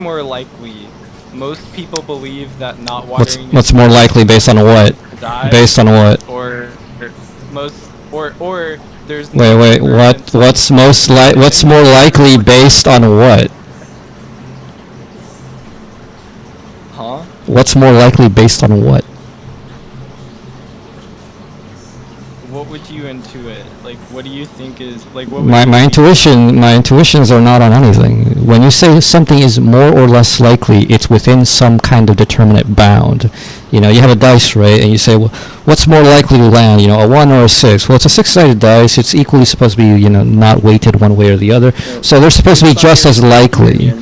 more likely? Most people believe that not watering What's more likely based on what? die, Based on what? or most or there's no Wait. convergence on What's more likely based on what? huh? What's more likely based on what? What would you intuit? Like, what do you think is like? What would My, you my think? intuition, my intuitions are not on anything. When you say something is more or less likely, it's within some kind of determinate bound. You know, you have a dice, right? And you say, well, what's more likely to land? You know, a 1 or a 6? Well, it's a 6-sided dice. It's equally supposed to be, not weighted one way or the other. So they're supposed to be just as likely.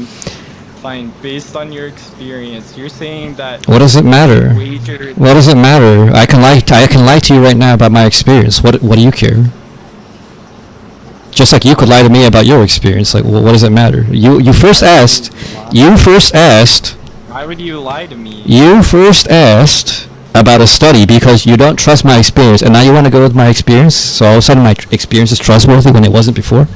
Fine, based on your experience, you're saying that. What does it matter? Wagered. What does it matter? I can lie to you right now about my experience. What do you care? Just like you could lie to me about your experience. Like, well, what does it matter? You first asked. Why would you lie to me? You first asked about a study because you don't trust my experience, and now you want to go with my experience. So all of a sudden, my experience is trustworthy when it wasn't before.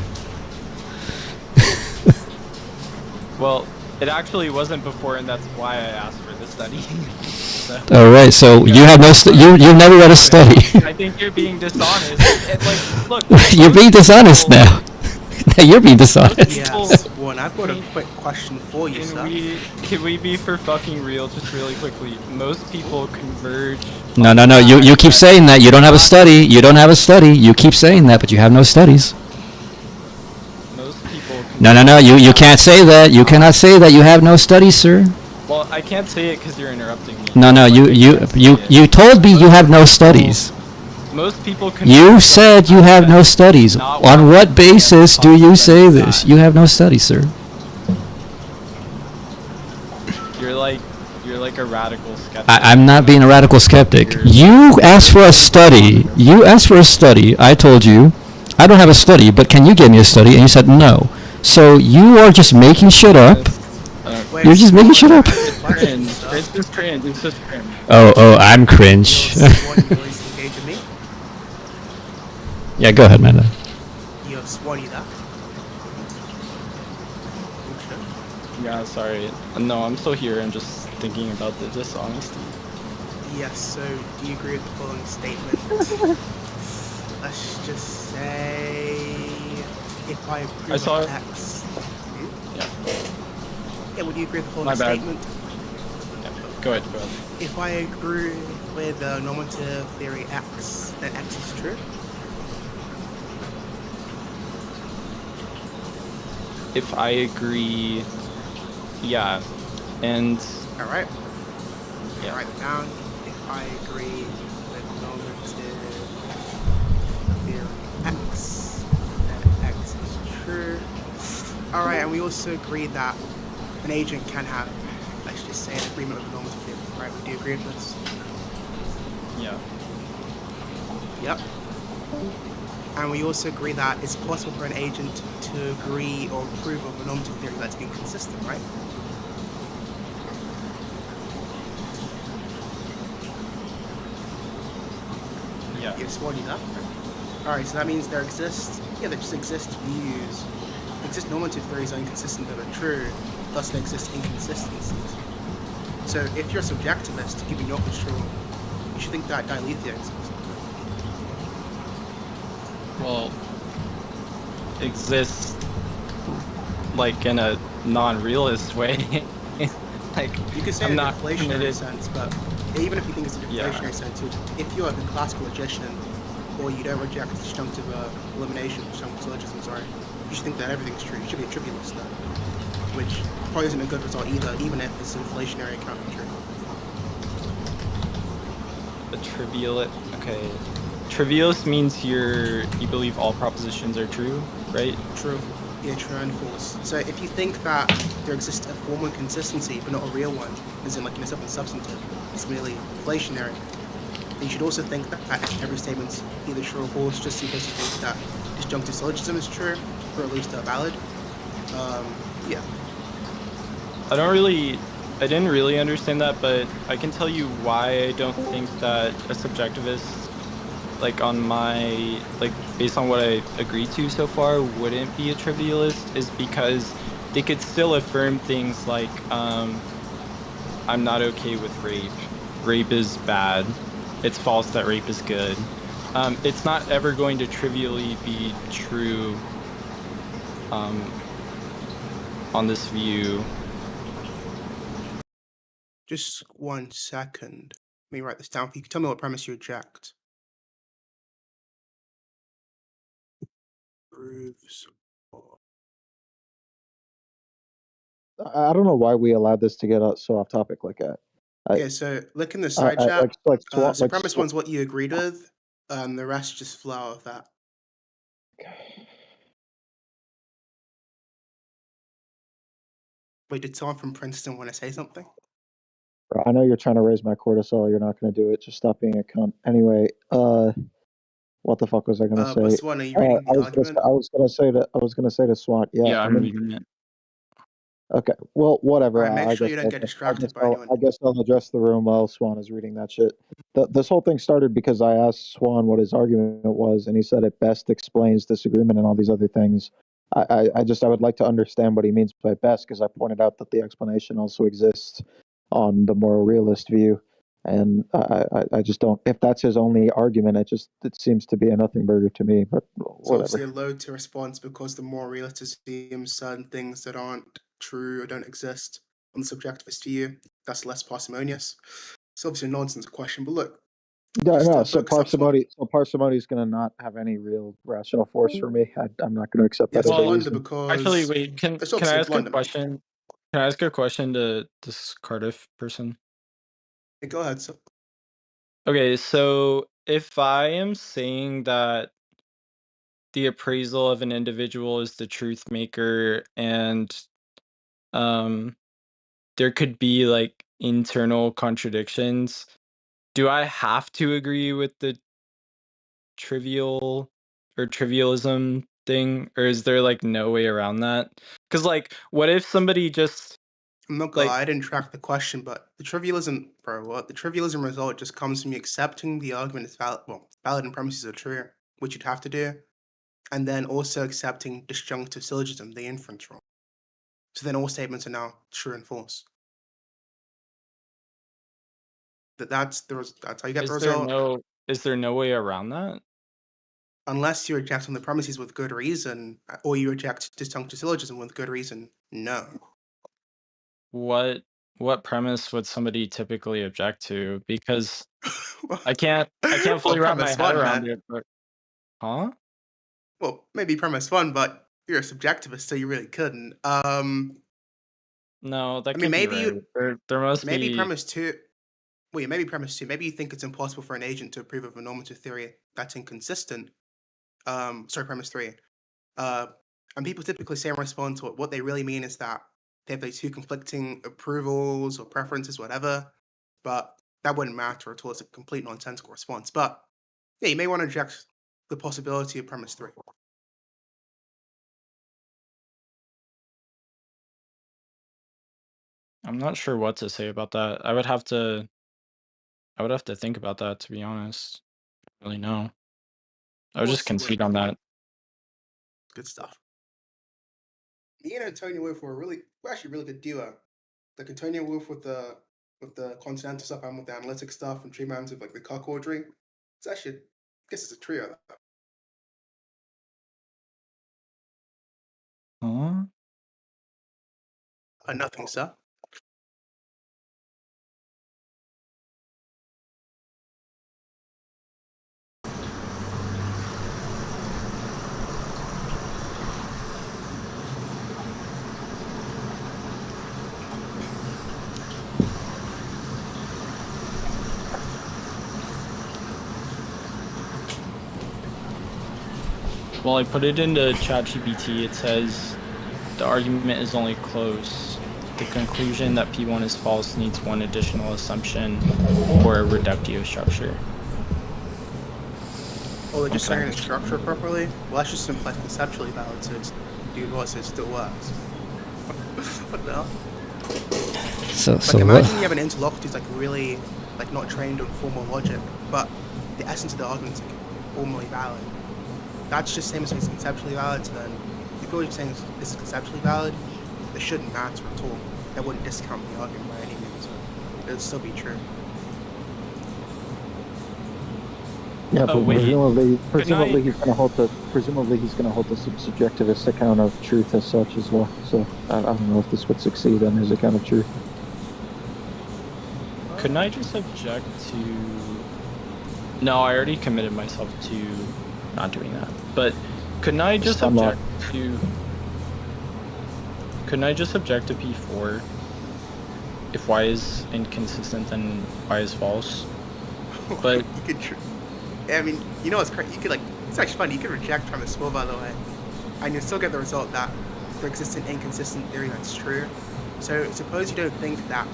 Well, it actually wasn't before, and that's why I asked for the study. So, All right. So you have no. You've never read a study. I think you're being dishonest. Like, look, You're being dishonest now. You're being dishonest. Yes, one. I've got a quick question for you, sir. Can we be for fucking real, just really quickly? Most people converge. No. You keep saying that. You don't have a study. You don't have a study. You keep saying that, but you have no studies. Most people. No. You can't say that. You cannot say that. You have no studies, sir. Well, I can't say it because you're interrupting me. No. You told me you have no studies. Most people. You said you have no studies. On what basis do you say this? You have no studies, sir. You're like a radical skeptic. I'm not being a radical skeptic. You asked for a study. I told you, I don't have a study, but can you give me a study? And you said no. So you are just making shit up. You're just making shit up. It's just cringe. Oh, I'm cringe. Yeah, go ahead, man. You have sworn that. Yeah, sorry. No, I'm still here. I'm just thinking about the dishonesty. Yes, so do you agree with the following statement? Let's just say, if I agree with X. Yeah, would you agree with the following statement? Yeah, go ahead. If I agree with the normative theory X, then X is true? If I agree, yeah, and... Alright. Yeah. Write it down. If I agree with normative theory X, then X is true. Alright, and we also agree that an agent can have, let's just say, an agreement with normative theory. Right, would you agree with this? Yeah. Yep. And we also agree that it's possible for an agent to agree or approve of a normative theory that's inconsistent, right? Yeah. You've sworn you that? Alright, so that means there exist views. Exist normative theories are inconsistent that are true, thus there exist inconsistencies. So if you're a subjectivist, given your control, you should think that dilethia exists. Well, exists like in a non-realist way. Like, you could say I'm in a not deflationary committed. sense, but even if you think it's a deflationary sense, if you're a classical logician, or you don't reject disjunctive elimination, disjunctive syllogism, you should think that everything's true. You should be a trivialist though, which probably isn't a good result either, even if it's inflationary and countertrue. Okay. Trivialist means you believe all propositions are true, right? True. Yeah, true and false. So if you think that there exists a formal consistency, but not a real one, as in like something substantive, it's merely inflationary, then you should also think that every statement's either true or false, just because you think that disjunctive syllogism is true, or at least valid. Yeah. I didn't really understand that, but I can tell you why I don't think that a subjectivist, like based on what I agreed to so far, wouldn't be a trivialist, is because they could still affirm things like, I'm not okay with rape. Rape is bad. It's false that rape is good. It's not ever going to trivially be true on this view. Just 1 second. Let me write this down. You can tell me what premise you reject. Proves. I don't know why we allowed this to get so off topic like that. Okay, so look in the side chat. So premise one's what you agreed with, the rest just flow out of that. Wait, did someone from Princeton want to say something? I know you're trying to raise my cortisol. You're not going to do it. Just stop being a cunt. Anyway, what the fuck was I going to say? But Swan, are you reading the argument? I was going to say to Swan. Yeah, I'm reading it. Okay, well, whatever. Alright, make sure you don't get distracted by anyone. I guess I'll address the room while Swan is reading that shit. This whole thing started because I asked Swan what his argument was, and he said it best explains disagreement and all these other things. I would like to understand what he means by best, because I pointed out that the explanation also exists on the more realist view, and I just don't. If that's his only argument, it seems to be a nothing burger to me. But It's obviously whatever. a load to response because the more realist assumes certain things that aren't true or don't exist on the subjectivist view. That's less parsimonious. It's obviously a nonsense question, but look. Yeah, just, no. So focus on parsimony is going to not have any real rational force for me. I'm not going to accept Yeah, that it's as a blunder reason. because Actually, wait. Can it's I obviously ask a blunder, man. question? Can I ask a question to this Cardiff person? Hey, go ahead. So, Okay, so if I am saying that the appraisal of an individual is the truth maker, and there could be like internal contradictions, do I have to agree with the trivial or trivialism thing, or is there like no way around that? Because like, what if somebody just I'm not gonna like lie, I didn't track the question, but the trivialism, the trivialism result just comes from you accepting the argument is valid, valid and premises are true, which you'd have to do, and then also accepting disjunctive syllogism, the inference rule. So then all statements are now true and false. That's how you get the result. is there no way around that? Unless you reject on the premises with good reason, or you reject disjunctive syllogism with good reason, no. What premise would somebody typically object to? Because I can't fully wrap my premise head one, around man. it, but huh? Well, maybe premise one, but you're a subjectivist, so you really couldn't. No, that I mean, could be maybe right. There must maybe be. premise two. Well, yeah, maybe premise two. Maybe you think it's impossible for an agent to approve of a normative theory that's inconsistent. Sorry, premise three. And people typically say in response to it, what they really mean is that they have like two conflicting approvals or preferences, whatever. But that wouldn't matter at all. It's a complete nonsensical response. But yeah, you may want to reject the possibility of premise three. I'm not sure what to say about that. I would have to think about that, to be honest. I don't really know. I would just concede on that. Good stuff. Me and Antonio Wolf we're actually a really good duo. Like Antonio Wolf with the continental stuff and with the analytic stuff, and Treeman's with like the cuck ordering. It's actually, I guess it's a trio. Huh? Nothing, sir. Well, I put it into ChatGPT. It says the argument is only close. The conclusion that P1 is false needs one additional assumption or a reductio structure. Oh, they're just saying it's structured properly? Well, that's just implied conceptually valid, so it's so it still works. What the hell? So imagine you have an interlocutor who's like really not trained on formal logic, but the essence of the argument is like formally valid. That's just same as it's conceptually valid, so then if you're saying this is conceptually valid, it shouldn't matter at all. That wouldn't discount the argument by any means. It would still be true. Yeah, Oh, but wait. presumably he's going to hold the subjectivist account of truth as such as well. So I don't know if this would succeed on his account of truth. Couldn't I just object to... No, I already committed myself to not doing that. But couldn't I just object to... Couldn't I just object to P4 if Y is inconsistent then Y is false? But you could. I mean, you know what's crazy? You could it's actually funny. You could reject premise 4, by the way, and you'll still get the result that there exists an inconsistent theory that's true. So suppose you don't think that,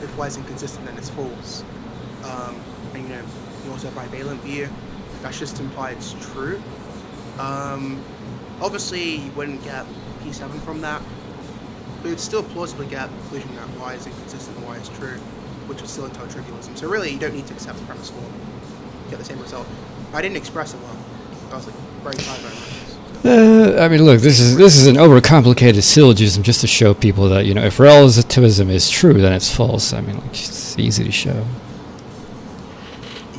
if Y is inconsistent, then it's false. And you also have a bivalent view. That's just implied it's true. Obviously, you wouldn't get P7 from that, but you'd still plausibly get the conclusion that Y is inconsistent and Y is true, which would still entail trivialism. So really, you don't need to accept premise 4 to get the same result. I didn't express it well. I was very tired about this. I mean, look, this is an overcomplicated syllogism just to show people that, if relativism is true, then it's false. I mean, it's easy to show.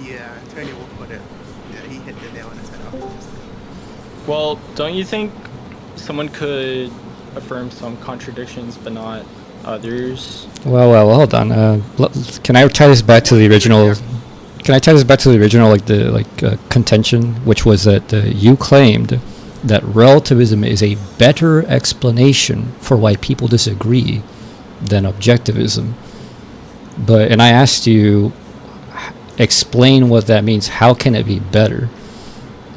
Yeah, Tony will put it. Yeah, he hit the nail on his head afterwards. well, don't you think someone could affirm some contradictions but not others? Well, hold on. Can I tie this back to the original? Can I tie this back to the original, contention, which was that you claimed that relativism is a better explanation for why people disagree than objectivism. And I asked you, explain what that means. How can it be better?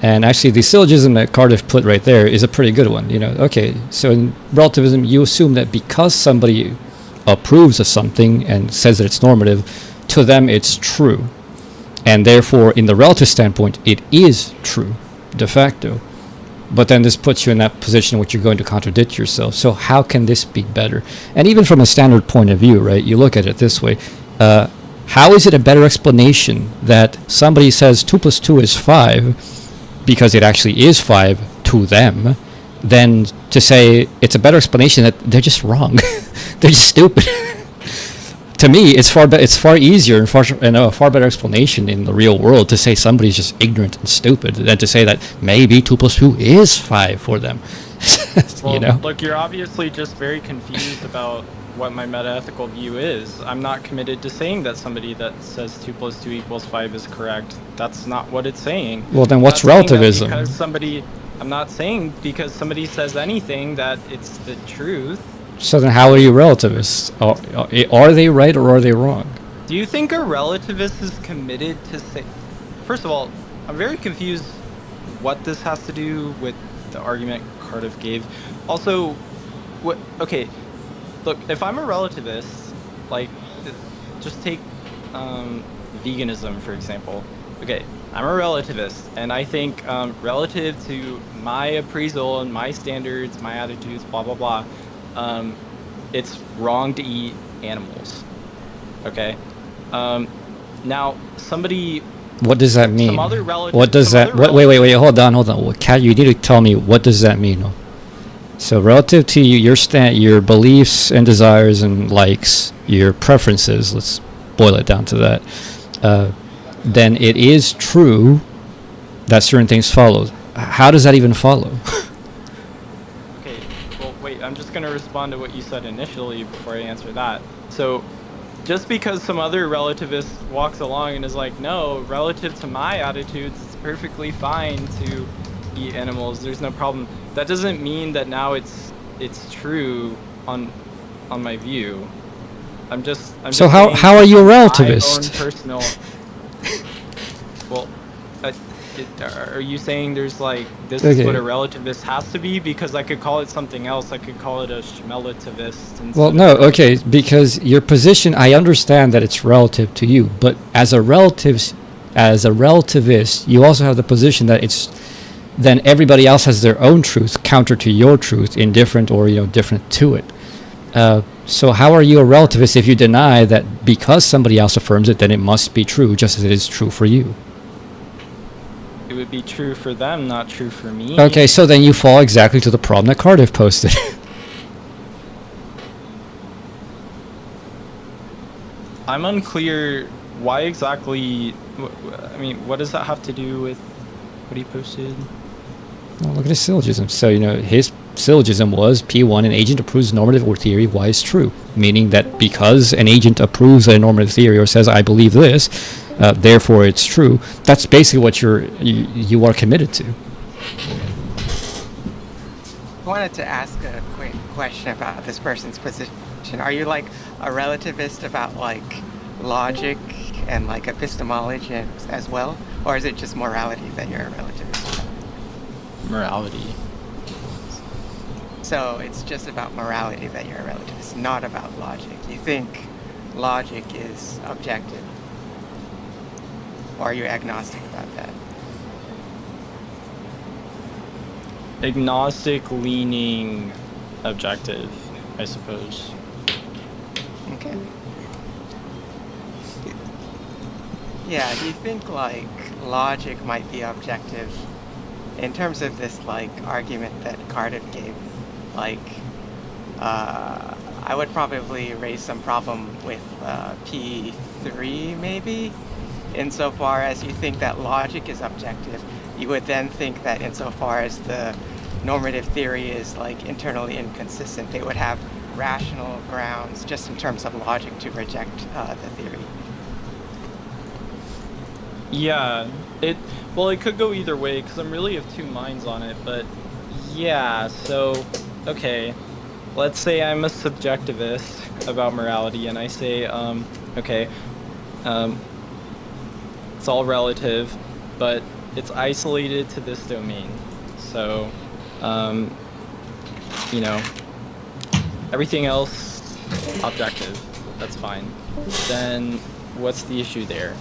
And actually, the syllogism that Cardiff put right there is a pretty good one. Okay, so in relativism, you assume that because somebody approves of something and says that it's normative, to them it's true. And therefore, in the relative standpoint, it is true, de facto. But then this puts you in that position in which you're going to contradict yourself. So how can this be better? And even from a standard point of view, right, you look at it this way. How is it a better explanation that somebody says 2 + 2 is 5, because it actually is 5 to them, than to say it's a better explanation that they're just wrong. They're just stupid. To me, it's far easier and a far better explanation in the real world to say somebody's just ignorant and stupid than to say that maybe 2 + 2 is 5 for them. Well, look, you're obviously just very confused about what my metaethical view is. I'm not committed to saying that somebody that says 2 + 2 = 5 is correct. That's not what it's saying. Well, then what's relativism? I'm not saying because somebody says anything that it's the truth. So then how are you relativists? Are they right or are they wrong? Do you think a relativist is committed to say... First of all, I'm very confused what this has to do with the argument Cardiff gave. Also, okay, look, if I'm a relativist, just take veganism, for example. Okay, I'm a relativist, and I think relative to my appraisal and my standards, my attitudes, blah, blah, blah, it's wrong to eat animals. Okay? Now, somebody... What does that mean? Some other relative... What does that... Wait, hold on. Kat, you need to tell me, what does that mean? So relative to your beliefs and desires and likes, your preferences, let's boil it down to that, then it is true that certain things follow. How does that even follow? Okay, well, wait, I'm just going to respond to what you said initially before I answer that. So, just because some other relativist walks along and is like, no, relative to my attitudes, it's perfectly fine to eat animals, there's no problem. That doesn't mean that now it's true on my view. So how are you a relativist? My own personal... Well, are you saying there's this is what a relativist has to be? Because I could call it something else. I could call it a schmelativist. Well, no, okay, because your position, I understand that it's relative to you, but as a relativist, you also have the position that then everybody else has their own truth counter to your truth, indifferent or different to it. So how are you a relativist if you deny that because somebody else affirms it, then it must be true, just as it is true for you? It would be true for them, not true for me. Okay, so then you fall exactly to the problem that Cardiff posted. I'm unclear why exactly. I mean, what does that have to do with what he posted? Well, look at his syllogism. So, his syllogism was P1, an agent approves normative or theory, why is true. Meaning that because an agent approves a normative theory or says, I believe this, therefore it's true, that's basically what you are committed to. I wanted to ask a quick question about this person's position. Are you like a relativist about like logic and like epistemology as well? Or is it just morality that you're a relativist about? Morality. So it's just about morality that you're a relativist, not about logic. You think logic is objective? Or are you agnostic about that? Agnostic leaning objective, I suppose. Okay. Yeah, do you think like logic might be objective in terms of this like argument that Cardiff gave? Like, I would probably raise some problem with P3 maybe, insofar as you think that logic is objective. You would then think that insofar as the normative theory is like internally inconsistent, they would have rational grounds just in terms of logic to reject the theory. Yeah, it could go either way because I'm really of two minds on it, but yeah, so okay, let's say I'm a subjectivist about morality and I say okay, it's all relative, but it's isolated to this domain. So everything else objective, that's fine. Then what's the issue there?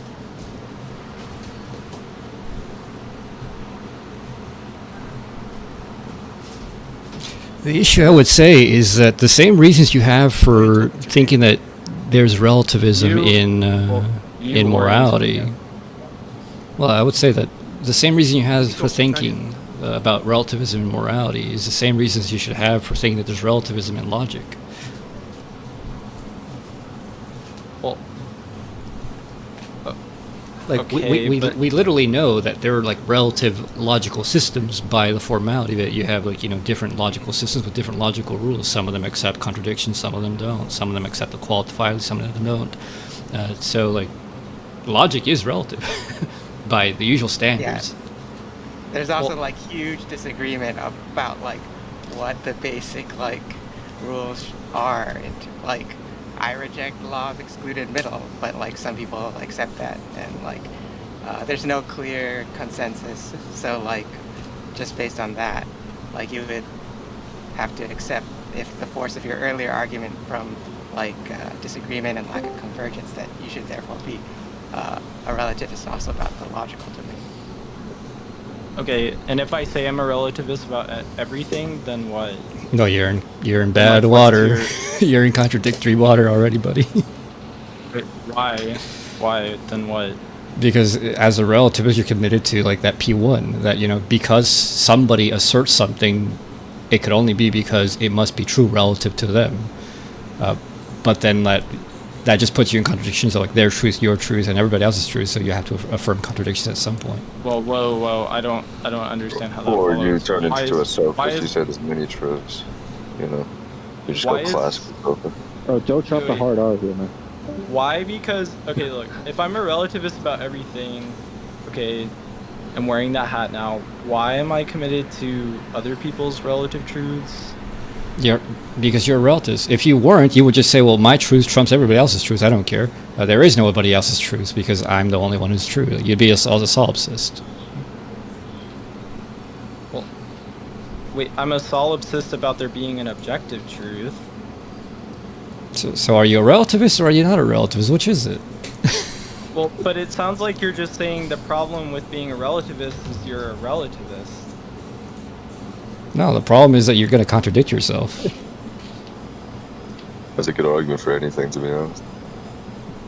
The issue, I would say, is that the same reasons you have for thinking that there's relativism in morality. Well, I would say that the same reason you have for thinking about relativism in morality is the same reasons you should have for thinking that there's relativism in logic. Well, like okay, we literally know that there are like relative logical systems by the formality that you have like different logical systems with different logical rules. Some of them accept contradictions, some of them don't. Some of them accept the qualifiers, some of them don't. So like logic is relative by the usual standards. Yeah. There's also like huge disagreement about like what the basic like rules are. Like I reject the law of excluded middle, but like some people accept that, and like there's no clear consensus. So like just based on that, like you would have to accept, if the force of your earlier argument from like disagreement and lack of convergence, that you should therefore be a relativist also about the logical domain. okay, and if I say I'm a relativist about everything, then what? No, you're in bad water. You're in contradictory water already, buddy. Why? Why? Then what? Because as a relativist, you're committed to like that P1, that because somebody asserts something, it could only be because it must be true relative to them. But then that just puts you in contradictions of like their truth, your truth, and everybody else's truth. So you have to affirm contradictions at some point. Whoa! I don't understand how that Or follows. you turn Why into a is- sophist. why You is- say there's many truths. You just Why go is- classical sophist. Oh, don't drop the Wait. hard R here, man. Why? Because, okay, look, if I'm a relativist about everything, okay, I'm wearing that hat now, why am I committed to other people's relative truths? Because you're a relativist. If you weren't, you would just say, well, my truth trumps everybody else's truth. I don't care. There is nobody else's truth because I'm the only one who's true. You'd be a solipsist. Well, wait, I'm a solipsist about there being an objective truth. So are you a relativist or are you not a relativist? Which is it? Well, but it sounds like you're just saying the problem with being a relativist is you're a relativist. No, the problem is that you're going to contradict yourself. That's a good argument for anything, to be honest.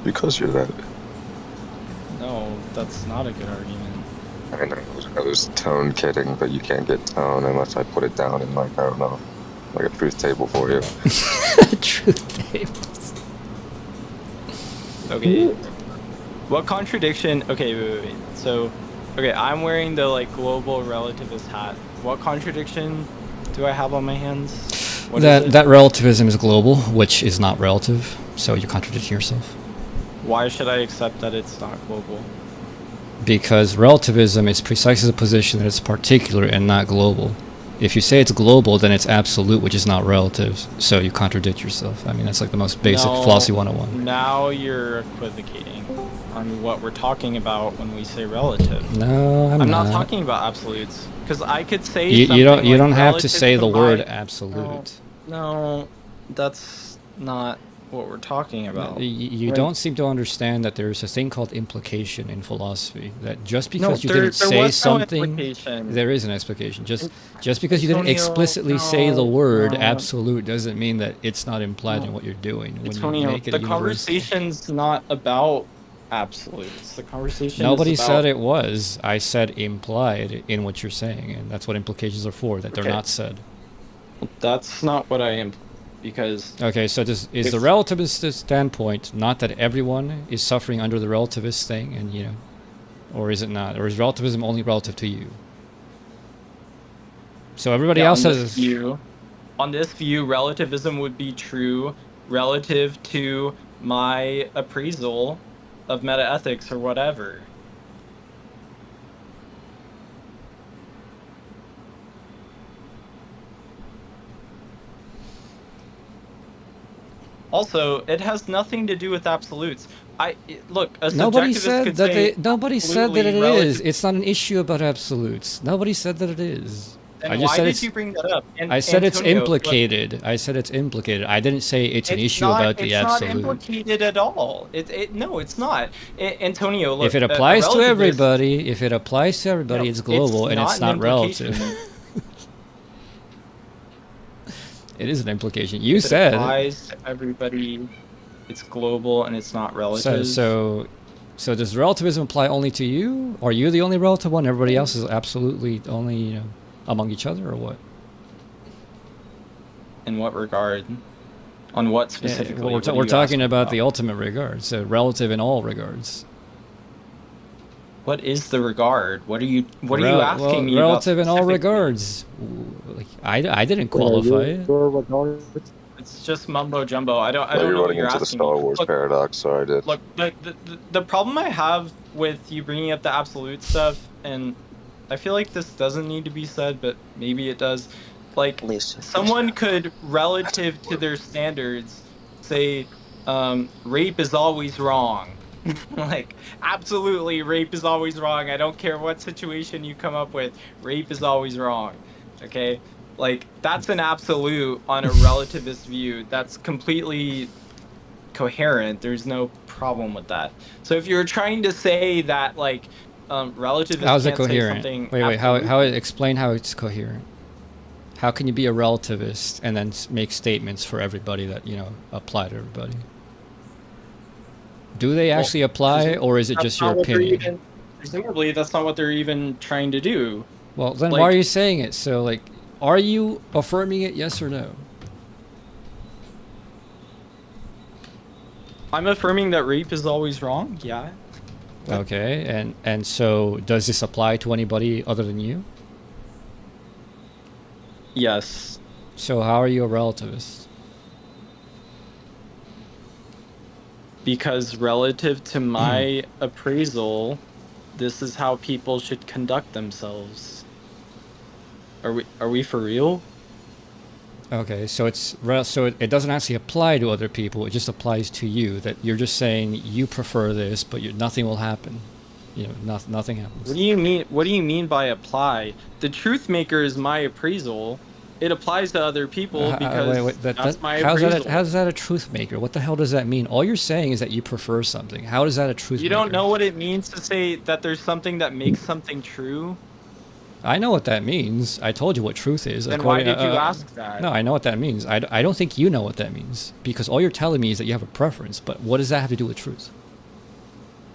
Because you're that. No, that's not a good argument. I know. I was tone kidding, but you can't get tone unless I put it down in like, I don't know, like a truth table for you. Truth tables. Okay. What contradiction? Okay, wait. So, okay, I'm wearing the like global relativist hat. What contradiction do I have on my hands? What is it? That relativism is global, which is not relative. So you're contradicting yourself. Why should I accept that it's not global? Because relativism is precisely the position that it's particular and not global. If you say it's global, then it's absolute, which is not relative. So you contradict yourself. I mean, that's like the most basic philosophy 101. Now you're equivocating on what we're talking about when we say relative. No, I'm not talking about absolutes, because I could say you something don't like have to relative say the word my- absolute. No, that's not what we're talking about. You Right. don't seem to understand that there's a thing called implication in philosophy. That just No, because you there didn't say was no something, implication. there is an explication. Just because you didn't Antonio, explicitly say the no, word no. absolute doesn't mean that it's not implied in what you're doing. When you Antonio, make it the a universal. conversation's not about absolutes. The conversation Nobody is about... said it was. I said implied in what you're saying, and that's what implications are for. That they're Okay. not said. That's not what I am, because Okay, so is the If- relativist standpoint not that everyone is suffering under the relativist thing, and or is it not, or is relativism only relative to you? So everybody yeah, else on has. this view, relativism would be true relative to my appraisal of metaethics or whatever. Also, it has nothing to do with absolutes. Look, a Nobody subjectivist said could that say nobody said that it absolutely is. It's not an issue about absolutes. Nobody said that it is. Then I just why said did it's. you bring that up? I said it's Antonio, look, implicated. I said it's implicated. I didn't say it's an issue not, about the it's not absolute. implicated at all. No, it's not. Antonio, look, If it a applies to relativist- everybody, No, it's global and it's an not implication. relative. It is an implication. You If said. it applies to everybody, it's global and it's not relative. So does relativism apply only to you? Are you the only relative one? Everybody else is absolutely only among each other, or what? In what regard? On what specifically? Well, What are we're you talking asking about the ultimate regard, so relative in all regards. What is the regard? What are you asking me relative about in all specifically? regards. Like, I didn't qualify it. Your regard. It's just mumbo jumbo. I don't You're know what running you're into the asking Star me. Wars Look, paradox, so I did. Look, the problem I have with you bringing up the absolute stuff, and I feel like this doesn't need to be said, but maybe it does. Like, someone could, relative to their standards, say, rape is always wrong. Like, absolutely, rape is always wrong. I don't care what situation you come up with, rape is always wrong. Okay? Like, that's an absolute on a relativist view. That's completely coherent. There's no problem with that. So if you're trying to say that, like, relativists How's it can't say coherent? something Wait, how absolutely- explain how it's coherent? How can you be a relativist and then make statements for everybody that apply to everybody? Do they actually apply, or is it That's just not your what they're opinion? presumably, that's not what they're even trying to do. Well, then like- why are you saying it? So, like, are you affirming it? Yes or no? I'm affirming that rape is always wrong. Yeah. Okay, and so does this apply to anybody other than you? Yes. So how are you a relativist? Because relative to my appraisal, this is how people should conduct themselves. Are we for real? Okay, so it doesn't actually apply to other people. It just applies to you. That you're just saying you prefer this, but nothing will happen. Nothing happens. What do you mean? What do you mean by apply? The truth maker is my appraisal. It applies to other people because that's my appraisal. How's that a truth maker? What the hell does that mean? All you're saying is that you prefer something. How is that a truth maker? You don't know what it means to say that there's something that makes something true? I know what that means. I told you what truth is. Then why did you ask that? No, I know what that means. I don't think you know what that means. Because all you're telling me is that you have a preference. But what does that have to do with truth?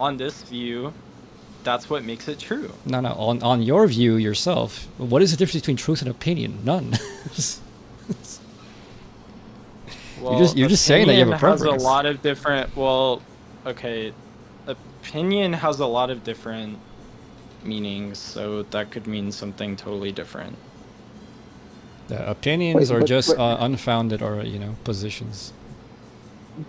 On this view, that's what makes it true. No. On your view yourself, what is the difference between truth and opinion? None. Well, you're just saying that you have a opinion has preference. a lot of different. Well, okay, opinion has a lot of different meanings, so that could mean something totally different. Opinions Wait, are but- just but- unfounded, or positions.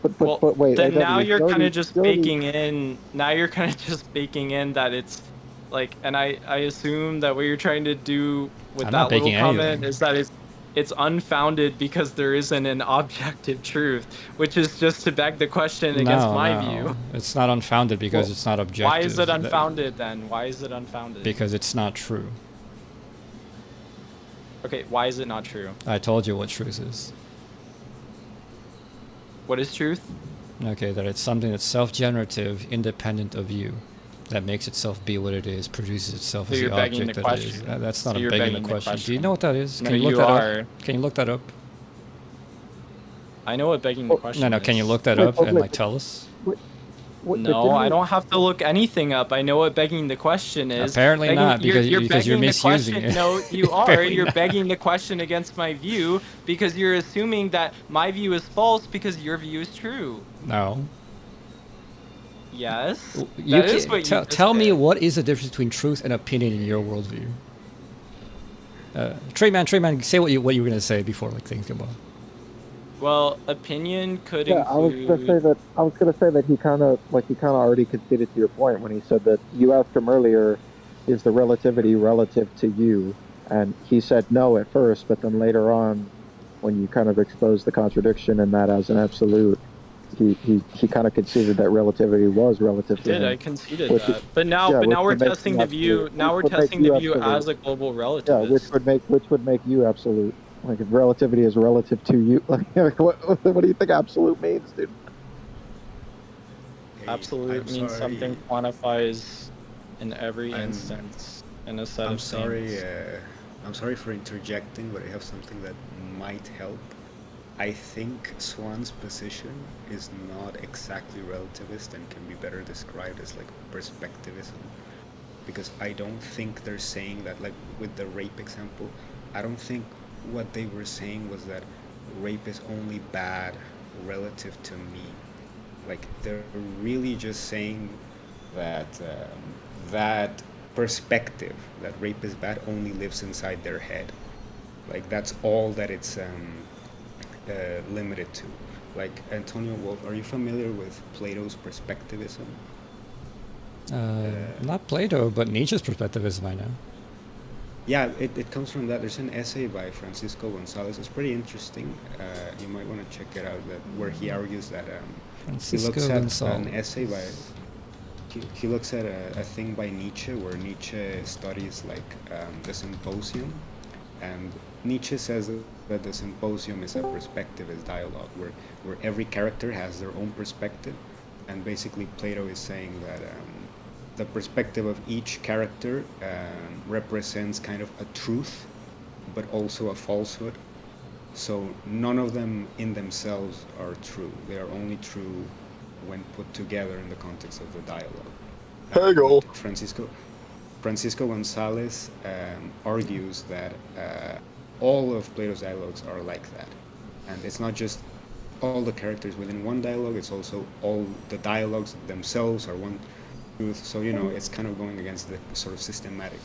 But wait, then AW, now you're kind Jody- of just Jody- baking in. Now you're kind of just baking in that it's like, and I assume that what you're trying to do with I'm that not little baking comment anything. is that it's unfounded because there isn't an objective truth, which is just to beg the question against my view. It's not unfounded because Well, it's not objective. Why is it unfounded then? Why is it unfounded? Because it's not true. Okay, why is it not true? I told you what truth is. What is truth? Okay, that it's something that's self-generative, independent of you, that makes itself be what it is, produces itself So as you're the begging object the that it is. question. That's So not you're a begging begging the the question. Do question. you know what that is? No, Can you look you that are. up? Can you look that up? I know what begging the question No, is. can you look that Wait, up wait, and wait. like tell us? What- No, didn't I you- don't have to look anything up. I know what begging the question is. Apparently not, because you're begging the misusing question. it. No, you are. Apparently You're not. begging the question against my view because you're assuming that my view is false because your view is true. No. Yes. You That is can, what you just tell me said. what is the difference between truth and opinion in your worldview. Treyman, say what you were gonna say before like things go on. Well, opinion could Yeah, I was include. gonna say that he kind of already conceded to your point when he said that you asked him earlier, is the relativity relative to you? And he said no at first, but then later on, when you kind of exposed the contradiction in that as an absolute, he kind of conceded that relativity was relative to Did him. I conceded Which- that? But now, yeah, but now which we're would make testing you the view. absolute. Now we're Which would make testing the you view absolute. as a global Yeah, relativist. which would make you absolute. Like if relativity is relative to you, like what do you think absolute means, dude? Hey, Absolute I'm means sorry. something quantifies in every I'm- instance in a set I'm of sorry. things. I'm sorry for interjecting, but I have something that might help. I think Swan's position is not exactly relativist and can be better described as like perspectivism, because I don't think they're saying that, like with the rape example, I don't think what they were saying was that rape is only bad relative to me. Like they're really just saying that that perspective that rape is bad only lives inside their head. Like that's all that it's limited to. Like Antonio Wolff, are you familiar with Plato's perspectivism? Not Plato, but Nietzsche's perspectivism, I know. Yeah, it comes from that. There's an essay by Francisco Gonzalez. It's pretty interesting. You might want to check it out. That where he argues that he Francisco looks at Gonzalez. an essay by he looks at a thing by Nietzsche where Nietzsche studies like the symposium, and Nietzsche says that the symposium is a perspectivist dialogue where every character has their own perspective, and basically Plato is saying that the perspective of each character represents kind of a truth, but also a falsehood. So none of them in themselves are true. They are only true when put together in the context of the dialogue. Hegel. Francisco Gonzalez argues that all of Plato's dialogues are like that. And it's not just all the characters within one dialogue, it's also all the dialogues themselves are one truth. So, you know, it's kind of going against the sort of systematic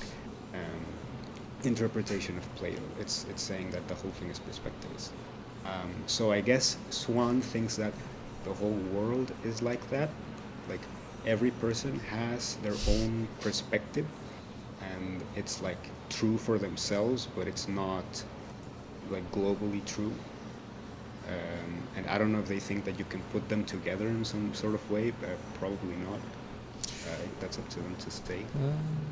interpretation of Plato. It's saying that the whole thing is perspectivist. So I guess Swan thinks that the whole world is like that. Like every person has their own perspective, and it's like true for themselves, but it's not like globally true. And I don't know if they think that you can put them together in some sort of way, but probably not. That's up to them to say.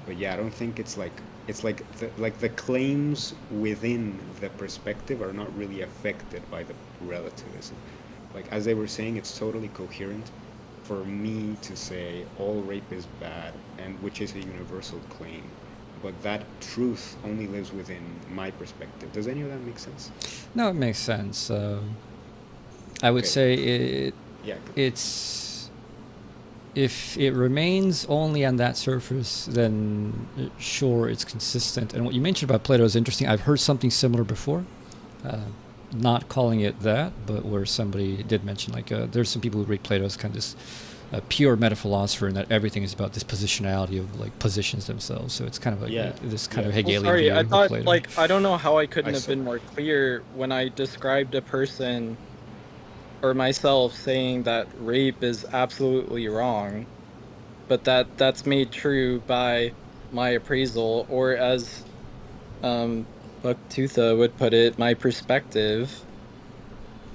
But yeah, I don't think it's like the claims within the perspective are not really affected by the relativism. Like as they were saying, it's totally coherent for me to say all rape is bad, and which is a universal claim. But that truth only lives within my perspective. Does any of that make sense? No, it makes sense. I would Okay. say Yeah. it's if it remains only on that surface, then sure, it's consistent. And what you mentioned about Plato is interesting. I've heard something similar before, not calling it that, but where somebody did mention like there's some people who read Plato as kind of this a pure meta-philosopher, and that everything is about this positionality of like positions themselves. So it's kind of like this kind of Well, Hegelian sorry, view I of thought, Plato. like, I don't know how I couldn't I have saw- been more clear when I described a person or myself saying that rape is absolutely wrong, but that's made true by my appraisal, or as Buck Tutha would put it, my perspective.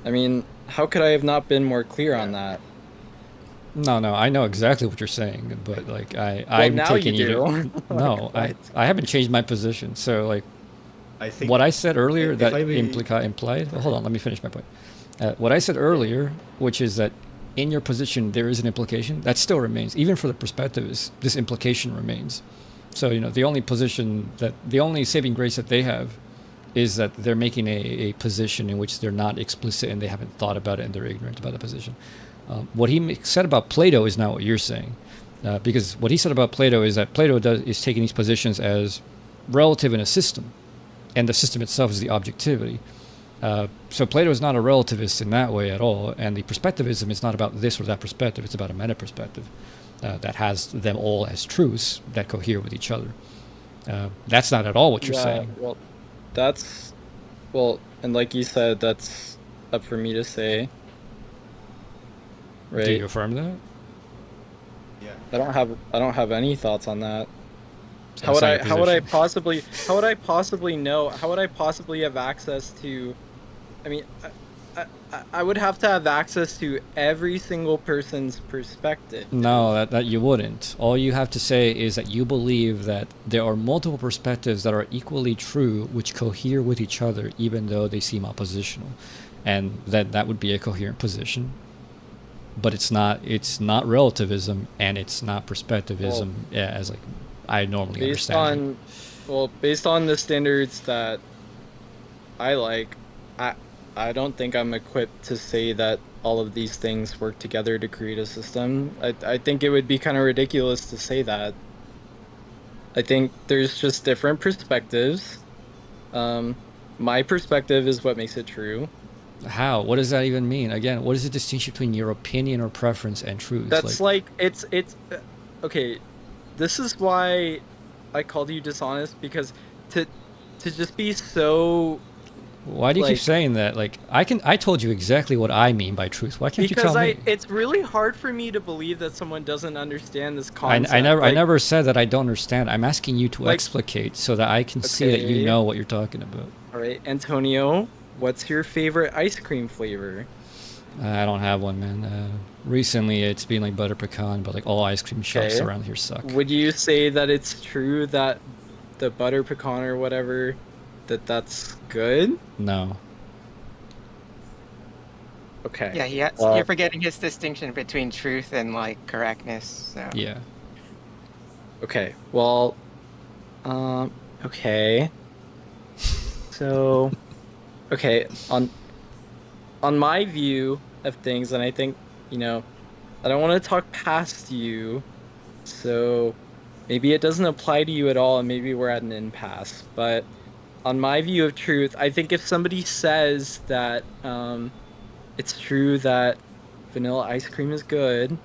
I mean, how could I have not been more clear on that? No, I know exactly what you're saying, but like Well, I'm now you taking you to do. no, Like, I haven't changed my position. So like I think what I said earlier if that I may- implied. Well, hold on, let me finish my point. What I said earlier, which is that in your position there is an implication that still remains, even for the perspectivists. This implication remains. So the only saving grace that they have is that they're making a position in which they're not explicit and they haven't thought about it and they're ignorant about the position. What he said about Plato is not what you're saying, because what he said about Plato is that Plato is taking these positions as relative in a system, and the system itself is the objectivity. So Plato is not a relativist in that way at all, and the perspectivism is not about this or that perspective. It's about a meta perspective that has them all as truths that cohere with each other. That's not at all what you're saying. well, and like you said, that's up for me to say. Do Right? you affirm that? Yeah. I don't have any thoughts on that. So How that's would not your how would I position. possibly know? How would I possibly have access to? I mean, I would have to have access to every single person's perspective. No, that you wouldn't. All you have to say is that you believe that there are multiple perspectives that are equally true, which cohere with each other, even though they seem oppositional, and that would be a coherent position. But it's not relativism, and it's not perspectivism, as like I normally Based understand it. on, based on the standards that I like, I don't think I'm equipped to say that all of these things work together to create a system. I think it would be kind of ridiculous to say that. I think there's just different perspectives. My perspective is what makes it true. How? What does that even mean? Again, what is the distinction between your opinion or preference and truth? That's it's okay. This is why I called you dishonest, because to just be so, why do you keep like, saying that? Like I told you exactly what I mean by truth. Why can't you tell me? it's really hard for me to believe that someone doesn't understand this I concept. I never said that I don't understand. I'm asking you to Like, explicate so that I can see that you okay. know what you're talking about. All right, Antonio, what's your favorite ice cream flavor? I don't have one, man. Recently, it's been like butter pecan, but like all ice cream shops Okay. around here suck. Would you say that it's true that the butter pecan or whatever, that's good? No. Okay. Yeah, Well, you're forgetting his distinction between truth and like correctness. So. Yeah. okay. Well, okay. So, okay, on my view of things, and I think, I don't want to talk past you, so maybe it doesn't apply to you at all, and maybe we're at an impasse. But on my view of truth, I think if somebody says that it's true that vanilla ice cream is good,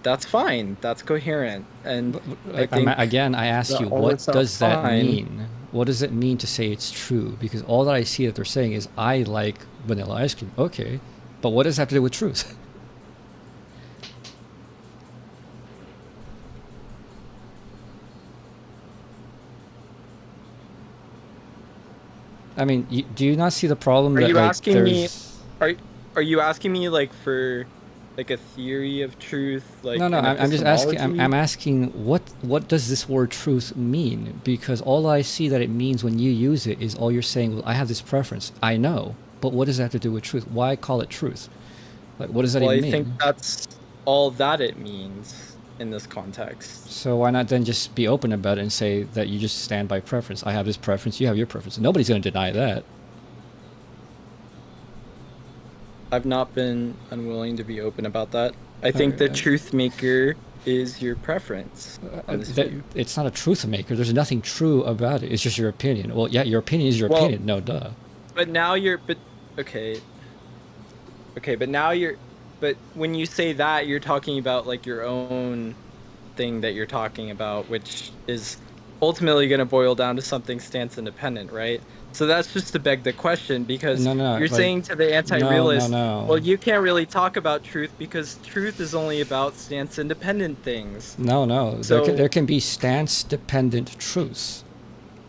that's fine. That's coherent, and I think Again, I ask you, all what this sounds does that fine. mean? What does it mean to say it's true? Because all that I see that they're saying is, I like vanilla ice cream. Okay, but what does that have to do with truth? I mean, do you not see the problem Are that you like asking me? there's... Are you asking me like for like a theory of truth, like No, an I'm just asking. I'm epistemology? asking what does this word truth mean? Because all I see that it means when you use it is all you're saying. Well, I have this preference. I know, but what does that have to do with truth? Why call it truth? Like, what does that Well, even I mean? think that's all that it means in this context. So why not then just be open about it and say that you just stand by preference? I have this preference. You have your preference. Nobody's going to deny that. I've not been unwilling to be open about that. I think the truth maker is your preference on this view. It's not a truth maker. There's nothing true about it. It's just your opinion. Well, yeah, your opinion is your Well, opinion. No, duh. But now you're, okay, but now you're, but when you say that, you're talking about like your own thing that you're talking about, which is ultimately going to boil down to something stance independent, right? So that's just to beg the question, because No, you're like, saying to the no, anti-realist, well, no. you can't really talk about truth because truth is only about stance independent things. No. So There can be stance-dependent truths,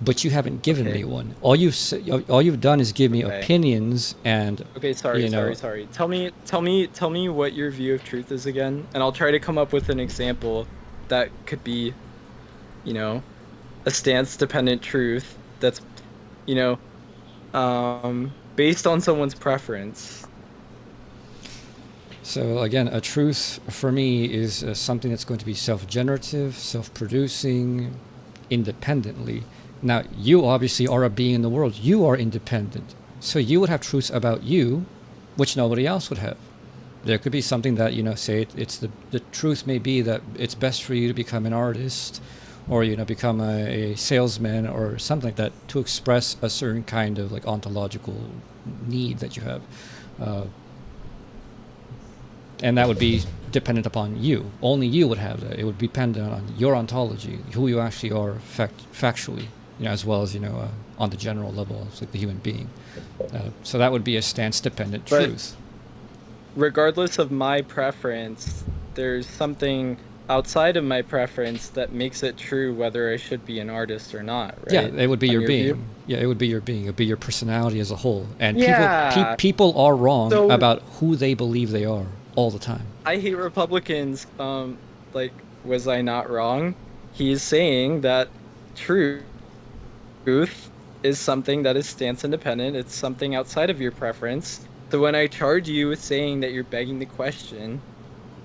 but you haven't given okay, me one. All you've done is give me okay, opinions and, okay. you know, Sorry. Tell me what your view of truth is again, and I'll try to come up with an example that could be, you know, a stance dependent truth that's, you know, based on someone's preference. So again, a truth for me is something that's going to be self-generative, self-producing, independently. Now, you obviously are a being in the world. You are independent. So you would have truths about you, which nobody else would have. There could be something that, say it's the truth may be that it's best for you to become an artist, or, become a salesman or something like that, to express a certain kind of like ontological need that you have. And that would be dependent upon you. Only you would have that. It would be dependent on your ontology, who you actually are factually, as well as, on the general level, as like the human being. So that would be a stance-dependent truth. Regardless of my preference, there's something outside of my preference that makes it true whether I should be an artist or not, right? Yeah, it would be your being. View? Yeah, it would be your being. It would be your personality as a whole. And yeah. people are wrong So, about who they believe they are all the time. I hate Republicans. Like, was I not wrong? He's saying that truth is something that is stance independent. It's something outside of your preference. So when I charge you with saying that you're begging the question,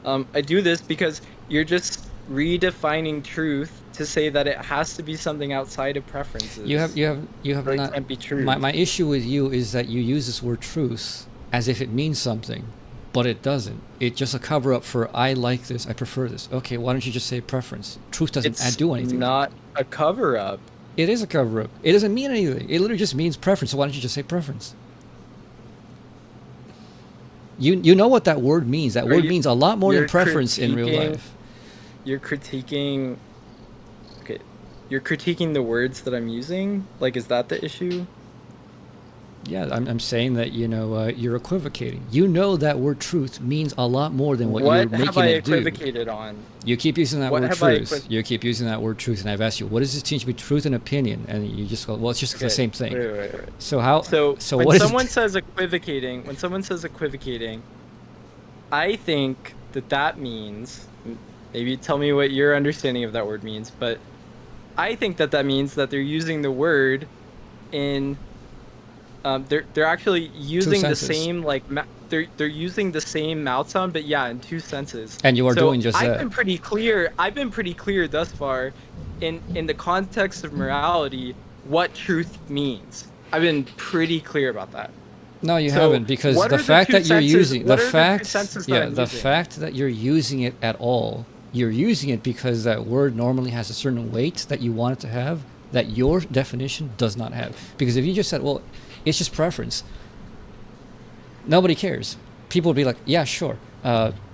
I do this because you're just redefining truth to say that it has to be something outside of preferences. You have or not. It can't be true. My issue with you is that you use this word truth as if it means something, but it doesn't. It's just a cover up for I like this, I prefer this. Okay, why don't you just say preference? Truth doesn't do anything. It's not a cover up. It is a cover up. It doesn't mean anything. It literally just means preference. So why don't you just say preference? You know what that word means. That word means a lot more than preference in real life. You're critiquing. Okay, you're critiquing the words that I'm using. Like, is that the issue? Yeah, I'm saying that you're equivocating. You know that word truth means a lot more than what you're making it do. What have I equivocated on? You keep using that word truth. You keep using that word truth, and I've asked you, what does this teach between truth and opinion? And you just go, well, it's just the same thing. Wait. So how? So what when someone says equivocating, I think that means, maybe tell me what your understanding of that word means, but I think that means that they're using the word in. They're actually using the same they're using the same mouth sound, but yeah, in two senses. And you are doing just that. I've been pretty clear thus far, in the context of morality, what truth means. I've been pretty clear about that. No, you haven't, because the fact that you're using the fact that you're using it at all, you're using it because that word normally has a certain weight that you want it to have, that your definition does not have. Because if you just said, well, it's just preference, nobody cares. People would be like, yeah, sure.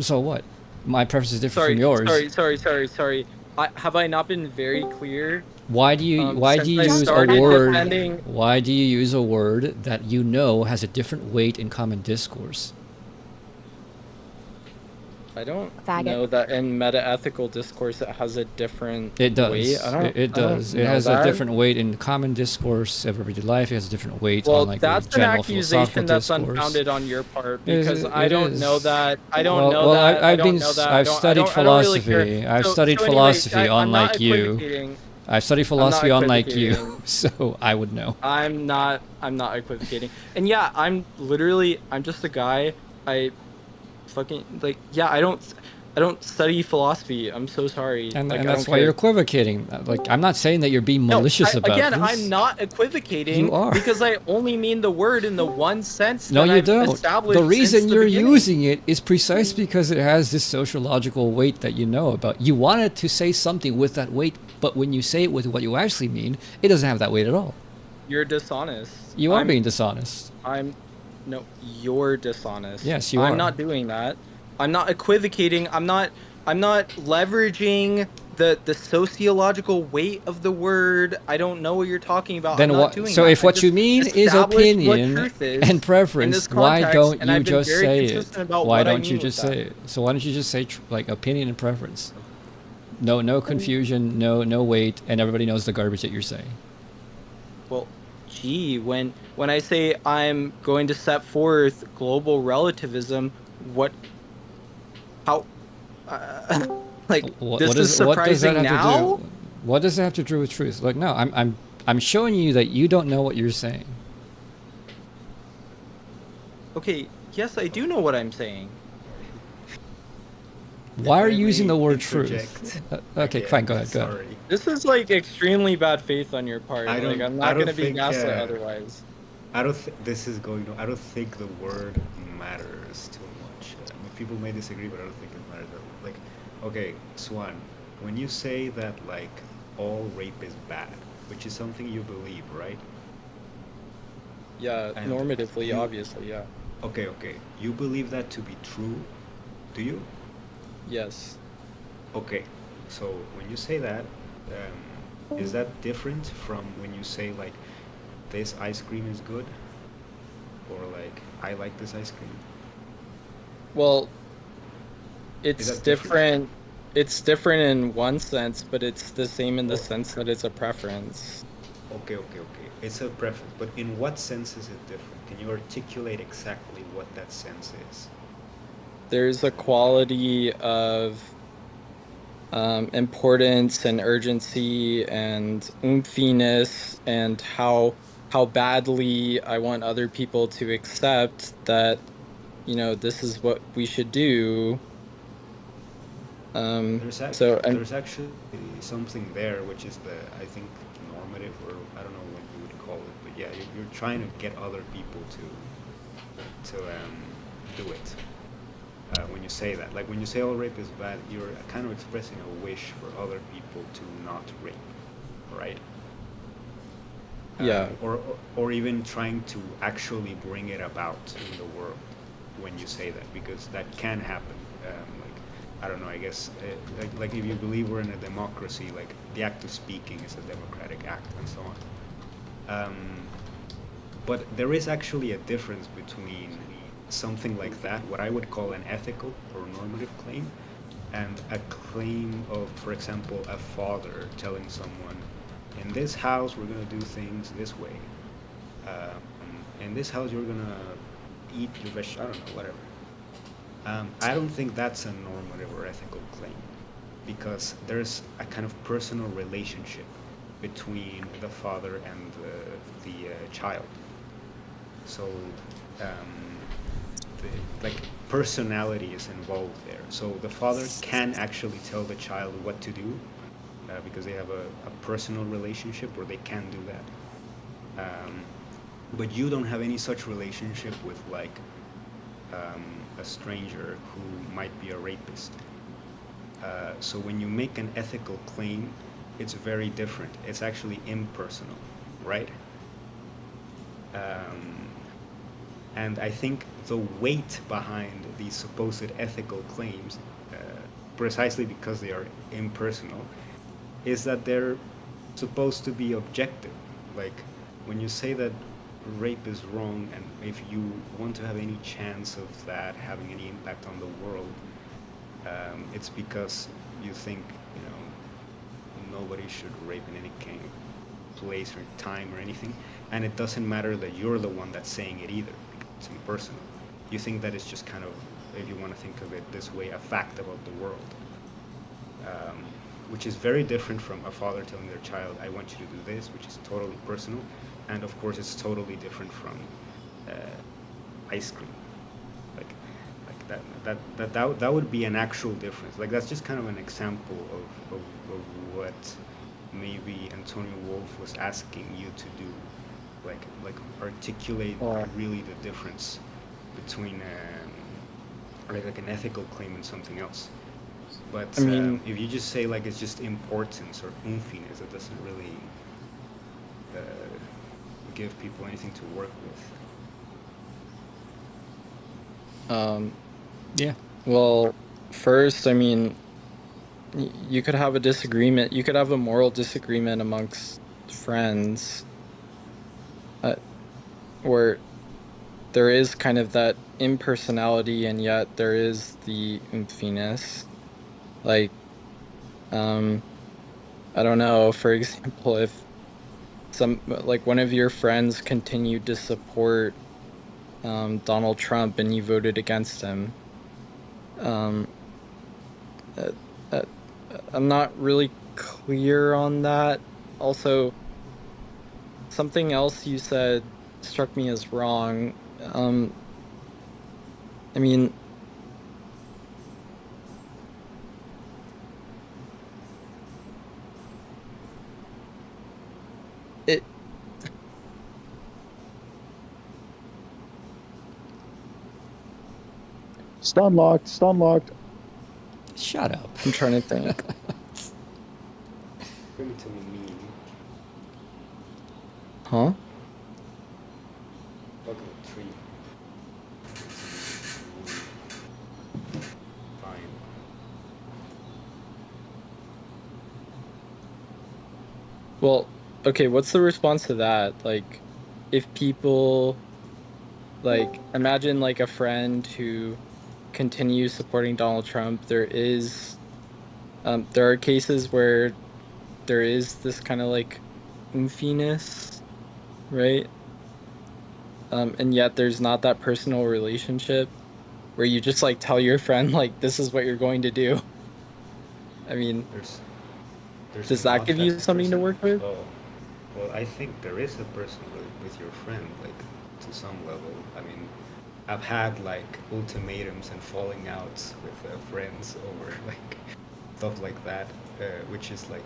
So what? My preference is different from yours. Sorry. Have I not been very clear? Why do you use a word? Why do you use a word that has a different weight in common discourse? I don't know that in meta-ethical discourse it has a different weight. It does. It has a different weight in common discourse, everyday life. It has a different weight on like that's the general an accusation that's discourse. Unfounded on your part, because I don't know that. I've studied philosophy. I've studied philosophy unlike you. I've studied philosophy unlike you, so I would know. I'm not equivocating. And yeah, I'm just a guy. I don't study philosophy. I'm so sorry. And that's why you're equivocating. Like, I'm not saying that you're being malicious about this. I'm not equivocating. You are. Because I only mean the word in the one sense. No, you don't. The reason you're using it is precisely because it has this sociological weight that you know about. You wanted to say something with that weight, but when you say it with what you actually mean, it doesn't have that weight at all. You're dishonest. You are being dishonest. No, you're dishonest. Yes, you are. I'm not doing that. I'm not equivocating. I'm not leveraging the sociological weight of the word. I don't know what you're talking about. I'm Then not what? doing So that. if I what you just mean is established what opinion truth and is in preference, this why context, don't and you I've been just very say consistent it? about Why what I don't you mean with just that. say it? So why don't you just say like opinion and preference? No confusion, no weight, and everybody knows the garbage that you're saying. Well, gee, when I say I'm going to set forth global relativism, how like What this is does that surprising have to do? now? What does that have to do with truth? Like, no, I'm showing you that you don't know what you're saying. Okay, yes, I do know what I'm saying. Why are If I you using may the word truth? interject Okay, fine, again, go ahead, go ahead. sorry. This is like extremely bad faith on your part. I Like don't I'm I not don't gonna be think gaslit otherwise. this is going to I don't think the word matters too much. I mean, people may disagree, but I don't think it matters. Like, okay, Swan, when you say that like all rape is bad, which is something you believe, right? Yeah, And normatively, you obviously, yeah. okay, you believe that to be true, do you? Yes. Okay, so when you say that, is that different from when you say like this ice cream is good, or like I like this ice cream? Well, Is it's that different? different. It's different in one sense, but it's the same in the Oh, sense that it's a preference. okay. It's a preference, but in what sense is it different? Can you articulate exactly what that sense is? There's a quality of importance and urgency and oomphiness and how badly I want other people to accept that, this is what we should do. So and There's actually something there, which is the I think normative, or I don't know what you would call it, but yeah, you're trying to get other people to do it. When you say that, like when you say all rape is bad, you're kind of expressing a wish for other people to not rape, right? yeah. Or even trying to actually bring it about in the world when you say that, because that can happen. Like, I don't know, I guess like if you believe we're in a democracy, like the act of speaking is a democratic act and so on. But there is actually a difference between something like that, what I would call an ethical or normative claim, and a claim of, for example, a father telling someone, in this house we're going to do things this way. Um, in this house you're going to eat your I don't know, whatever. I don't think that's a normative or ethical claim, because there's a kind of personal relationship between the father and the child. So, um, like personality is involved there. So the father can actually tell the child what to do, because they have a personal relationship where they can do that. But you don't have any such relationship with like a stranger who might be a rapist. So when you make an ethical claim, it's very different. It's actually impersonal, right? Um, and I think the weight behind these supposed ethical claims, precisely because they are impersonal, is that they're supposed to be objective. Like when you say that rape is wrong, and if you want to have any chance of that having any impact on the world, it's because you think, nobody should rape in any kind of place or time or anything, and it doesn't matter that you're the one that's saying it either, because it's impersonal. You think that it's just kind of, if you want to think of it this way, a fact about the world, um, which is very different from a father telling their child, "I want you to do this," which is totally personal, and of course, it's totally different from ice cream. Like, that would be an actual difference. Like that's just kind of an example of what maybe Antonio Wolf was asking you to do, like articulate Or really the difference between like an ethical claim and something else. I But mean, if you just say like it's just importance or oomphiness, it doesn't really uh, give people anything to work with. um, Yeah. Well, first, I mean, you could have a disagreement. You could have a moral disagreement amongst friends, uh, where there is kind of that impersonality, and yet there is the oomphiness. Like, I don't know, for example, if like one of your friends continued to support Donald Trump and you voted against him, um, uh, uh, I'm not really clear on that. Also, something else you said struck me as wrong. I mean, it. Stun locked. Stun locked. Shut up. I'm trying to think. Primitively mean. Huh? Look at the tree. Fine. Well, okay, what's the response to that? Like, if people, like, imagine like a friend who continues supporting Donald Trump, there are cases where there is this kind of like oomphiness, right? And yet there's not that personal relationship where you just like tell your friend like this is what you're going to do. I mean, There's does that not give you that something to person. work with? Oh, well, I think there is a person with your friend, like to some level. I mean, I've had like ultimatums and falling outs with friends over like stuff like that, which is like.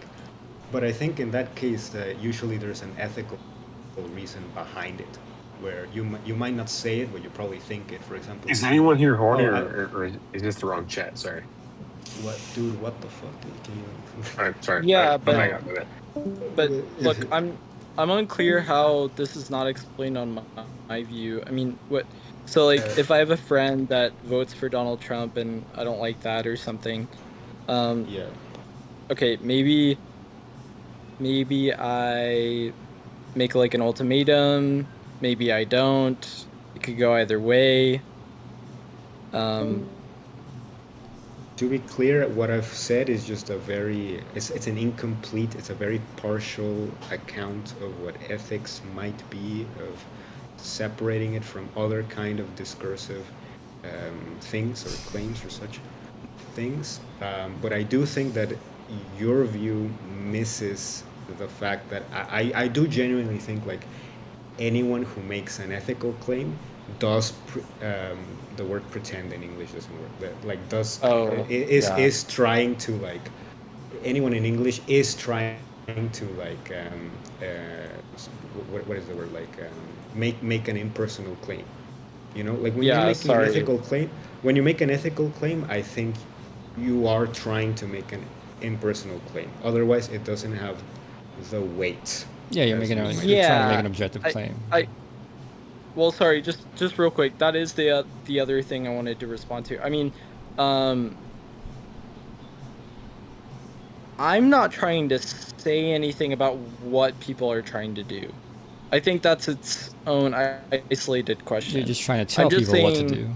But I think in that case, usually there's an ethical reason behind it, where you might not say it, but you probably think it. For example, Is anyone here horny, oh, or is this the wrong chat? Sorry. what, dude? What the fuck? Can you? All right, sorry. All right, Yeah, I'm but hang out with it. but look, I'm unclear how this is not explained on my view. I mean, what so like if I have a friend that votes for Donald Trump and I don't like that or something, um Yeah. okay, maybe I make like an ultimatum, maybe I don't. It could go either way. Um To be clear, what I've said is just it's an incomplete, it's a very partial account of what ethics might be, of separating it from other kind of discursive things or claims or such things. But I do think that your view misses the fact that I do genuinely think like anyone who makes an ethical claim does the word pretend in English doesn't work. But like does oh, yeah. is trying to like anyone in English is trying to like what is the word like make an impersonal claim. You know, like when you're Yeah, making an sorry. ethical claim, when you make an ethical claim, I think you are trying to make an impersonal claim. Otherwise, it doesn't have the weight. Yeah, you're as making you a, might you're trying to make Yeah. an objective I claim. I Well, sorry, just real quick. That is the other thing I wanted to respond to. I mean, um I'm not trying to say anything about what people are trying to do. I think that's its own isolated You're question. just trying to I'm tell just people what to saying, do.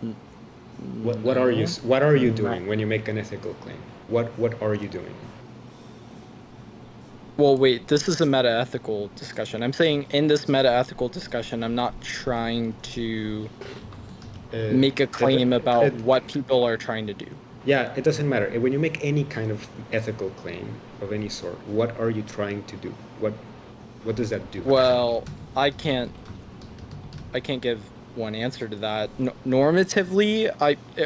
n- no, what are you I'm not. doing when you make an ethical claim? What are you doing? Well, wait, this is a meta-ethical discussion. I'm saying in this meta-ethical discussion, I'm not trying to Uh, make a it, claim about it, what people are trying to do. yeah, it doesn't matter. When you make any kind of ethical claim of any sort, what are you trying to do? What does that do? Well, I can't give one answer to that. Normatively,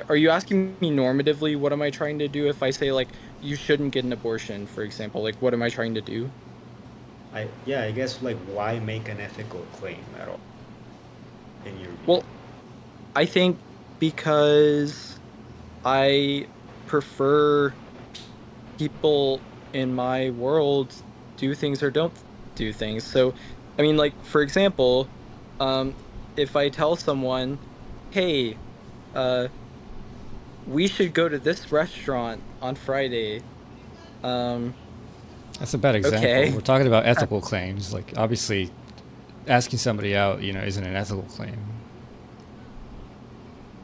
are you asking me normatively what am I trying to do if I say like you shouldn't get an abortion, for example? Like what am I trying to do? I guess like why make an ethical claim at all in your view? Well, I think because I prefer people in my world do things or don't do things. So, I mean, like for example, um, if I tell someone hey, we should go to this restaurant on Friday. That's a bad example. Okay. We're talking about ethical claims. Like, obviously, asking somebody out, isn't an ethical claim.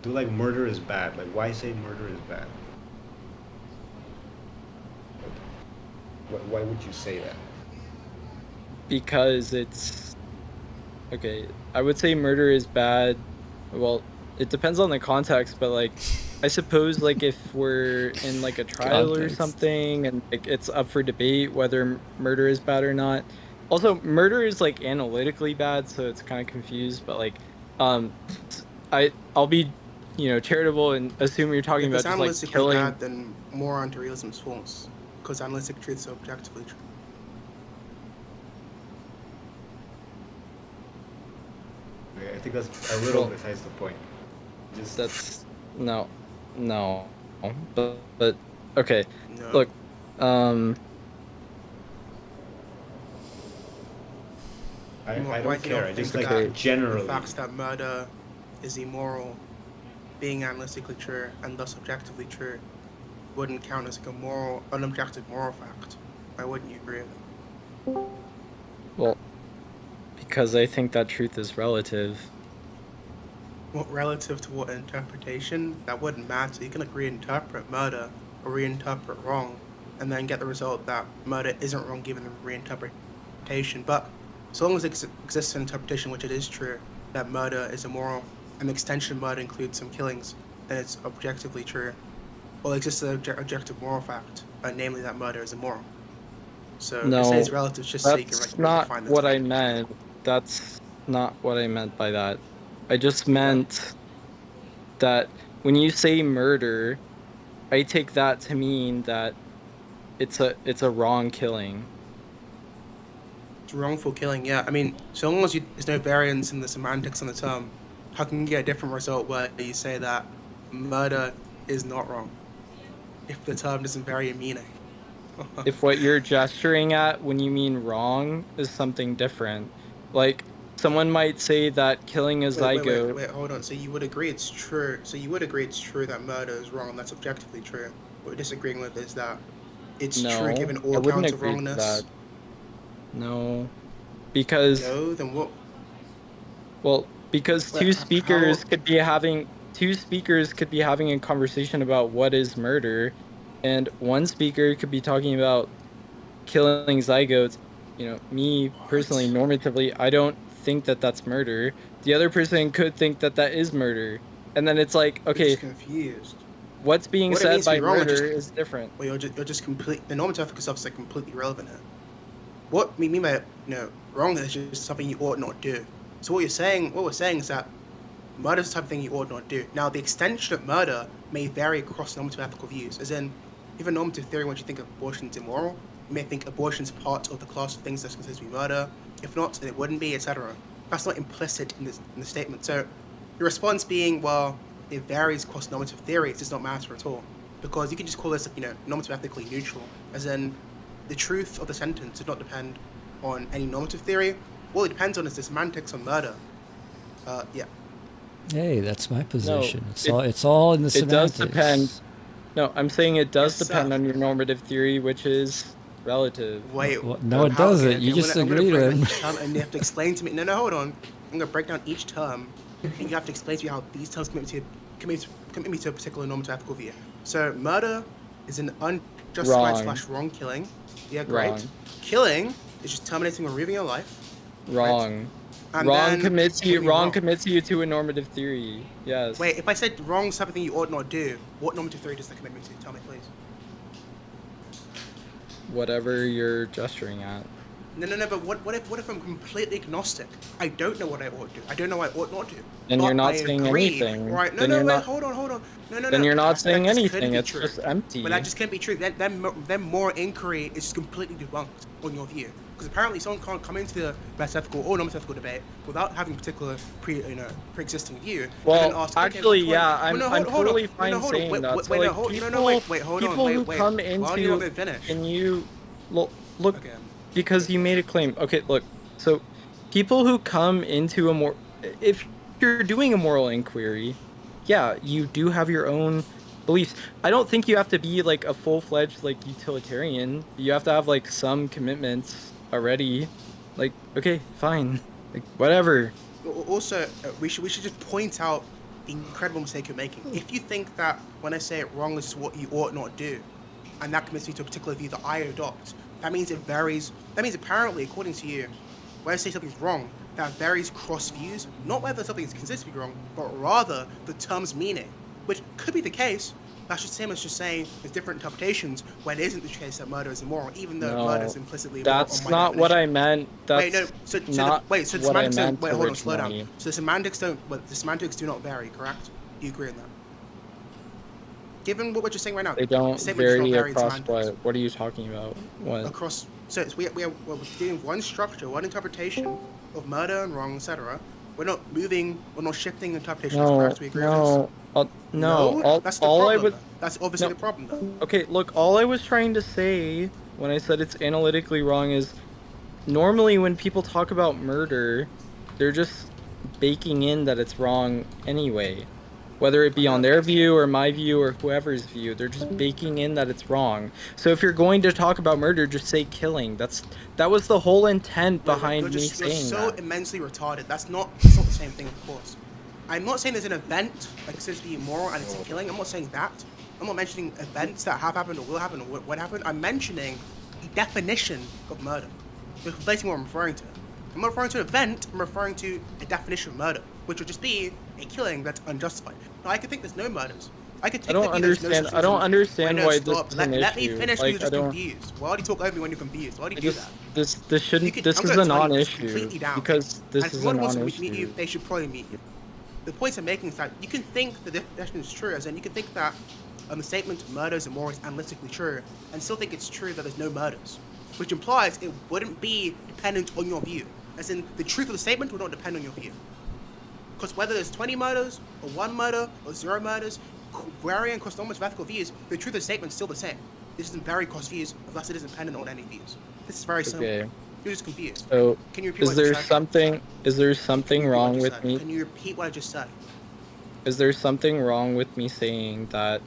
Do like murder is bad? Like, why say murder is bad? Why would you say that? Because it's okay. I would say murder is bad. Well, it depends on the context, but like, I suppose like if we're in like a trial or Context. something, and like it's up for debate whether murder is bad or not. Also, murder is like analytically bad, so it's kind of confused. But like, I'll be, charitable and assume you're talking If about it's just like analytically killing. bad, then more anti-realism is false, because analytic truths are objectively true. Okay, I think that's a little besides the point. Just That's no, but okay. No. Look, I Why don't do you care. not I just think like that generally. the facts that murder is immoral, being analytically true and thus objectively true, wouldn't count as like a moral, unobjective moral fact? Why wouldn't you agree with that? well, because I think that truth is relative. What, relative to what interpretation? That wouldn't matter. You can like reinterpret murder or reinterpret wrong, and then get the result that murder isn't wrong given the reinterpretation. But so long as it exists an interpretation, which it is true, that murder is immoral, and the extension of murder includes some killings, then it's objectively true. Well, it exists an objective moral fact, namely that murder is immoral. So No, to say it's relative just so you can that's like not redefine the what term. I meant. That's not what I meant by that. I just meant that when you say murder, I take that to mean that it's a wrong killing. It's wrongful killing, yeah. I mean, so long as there's no variance in the semantics on the term, how can you get a different result where you say that murder is not wrong if the term doesn't vary in meaning? If what you're gesturing at when you mean wrong is something different, like someone might say that killing a zygote. Wait, hold on. So you would agree it's true? So you would agree it's true that murder is wrong? That's objectively true. What we're disagreeing with is that it's true given No, all I wouldn't counts of agree to wrongness. that. No, because No, then what? well, because Wait, two speakers how? could be having a conversation about what is murder, and one speaker could be talking about killing zygotes. Me personally, What? normatively, I don't think that that's murder. The other person could think that that is murder, and then it's like, You're just okay, confused. what's being What it said means to by be wrong, murder is different. well, you're just complete. The normative ethical stuff is like completely irrelevant here. What we mean by wrong is just something you ought not do. So what we're saying is that murder is the type of thing you ought not do. Now, the extension of murder may vary across normative ethical views. As in, even normative theory, once you think abortion is immoral, you may think abortion is part of the class of things that's considered to be murder. If not, then it wouldn't be, etc. That's not implicit in the statement. So your response being, well, it varies across normative theory, it does not matter at all. Because you can just call this, normative ethically neutral. As in, the truth of the sentence does not depend on any normative theory. All it depends on is the semantics of murder. Yeah. Hey, that's my position. No, It's all in the it semantics. does depend. No, I'm saying it does Yes, depend sir. on your normative theory, which is relative. Wait. Well, no, it how- doesn't. okay, You just I'm gonna agreed break on. down each term, and you have to explain to me. No, hold on. I'm gonna break down each term, and you have to explain to me how these terms commit me to a particular normative ethical view. So murder is an unjustified Wrong. / wrong killing. Yeah, great. Wrong. Killing is just terminating or removing your life. Wrong. And Wrong then commits you. proving Wrong commits you to a normative theory. Yes. Wait, if I said wrong is something you ought not do, what normative theory does that commit me to? Tell me, please. Whatever you're gesturing at. No, but what if I'm completely agnostic? I don't know what I ought to do. I don't know what I ought not to. Then But you're not I saying agree. anything. Right? Then No, you're wait, not. hold on. No. Then you're not That saying just couldn't anything. be It's true. just empty. But that just can't be true. Then more inquiry is just completely debunked on your view. Because apparently someone can't come into the metaphysical or non-metaphysical debate without having a particular pre-existing view. Well, and then ask, actually, okay, yeah, well, I'm totally on. fine No, hold on. saying Wait, that. wait, So, like, hold people, on. people who come Why don't you let me into, finish? and you look, Okay. because you made a claim. Okay, look. So, people who come into a more, if you're doing a moral inquiry, yeah, you do have your own beliefs. I don't think you have to be like a full-fledged like utilitarian. You have to have like some commitments already. Like, okay, fine. Like, whatever. Also, we should just point out the incredible mistake you're making. If you think that when I say it wrong, this is what you ought not do, and that commits me to a particular view that I adopt, that means it varies. That means apparently, according to you, when I say something's wrong, that varies cross views, not whether something is consistently wrong, but rather the term's meaning, which could be the case. That's just the same as just saying there's different interpretations when it isn't the case that murder is immoral, even though murder is implicitly immoral. That's not what I meant. That's wait, no. So not wait. So the what I semantics don't. meant Wait, hold on. Slow down. originally. So the semantics don't. Well, the semantics do not vary. Correct? Do you agree on that? Given what we're just saying right now, They don't the statement does not vary in across semantics. what are you talking about? What? Across. So it's, we're doing one structure, one interpretation of murder and wrong, etc. We're not moving. We're not shifting interpretations. No, Correct? We agree on no, no. that's the All I problem. would. Though. That's obviously No. the problem. Though. Okay, look, all I was trying to say when I said it's analytically wrong is normally when people talk about murder, they're just baking in that it's wrong anyway. Whether it be on their view or my view or whoever's view, they're just baking in that it's wrong. So if you're going to talk about murder, just say killing. That was the whole intent behind you're me you're saying so that. immensely retarded. That's not the same thing, of course. I'm not saying there's an event that considers to be immoral and it's a killing. I'm not saying that. I'm not mentioning events that have happened or will happen or what happened. I'm mentioning the definition of murder. You're conflating what I'm referring to. I'm not referring to an event, I'm referring to a definition of murder, which would just be a killing that's unjustified. Now, I could think there's no murders. I could take I don't the view there's no understand. such I don't reason. understand Wait, no, why stop. this is an Let me issue. finish. Like, You're just confused. Why do you talk over me when you're confused? Why do you do that? This shouldn't. I'm This is gonna a tell you it's non-issue completely down. because this And is a someone wants to meet you, non-issue. they should probably meet you. The point I'm making is that you can think the definition is true, as in you can think that the statement murder is immoral is analytically true, and still think it's true that there's no murders, which implies it wouldn't be dependent on your view, as in the truth of the statement would not depend on your view. Because whether there's 20 murders, or 1 murder, or 0 murders, varying across normative ethical views, the truth of the statement is still the same. It doesn't vary across views unless it is dependent on any views. This is very simple. Okay. You're just confused. So Can you repeat is what you there said? something? Is there Can something you repeat what wrong you with said? me? Can you repeat what I just said? Is there something wrong with me saying that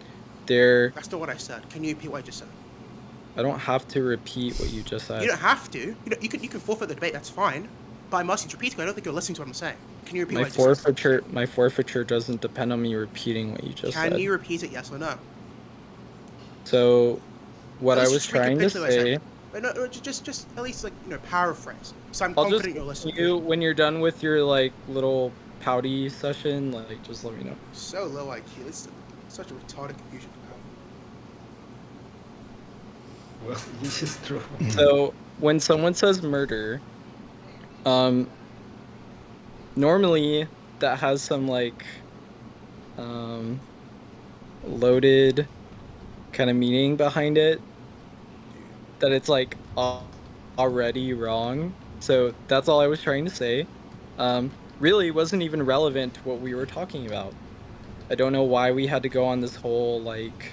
there? That's not what I said. Can you repeat what I just said? I don't have to repeat what you just said. You don't have to. You can forfeit the debate. That's fine. But I'm asking you to repeat it. I don't think you're listening to what I'm saying. Can you repeat My what I just said? my forfeiture doesn't depend on me repeating what you just said. Can you repeat it? Yes or no? So, what I Let's was just trying to recapitulate what I say. said. But no, just at least like paraphrase. So I'm I'll just confident you're listening. you when you're done with your like little pouty session, like just let me know. So low IQ. It's such a retarded confusion. Well, you just throw. So when someone says murder, normally that has some like loaded kind of meaning behind it, that it's like already wrong. So that's all I was trying to say. Really wasn't even relevant to what we were talking about. I don't know why we had to go on this whole like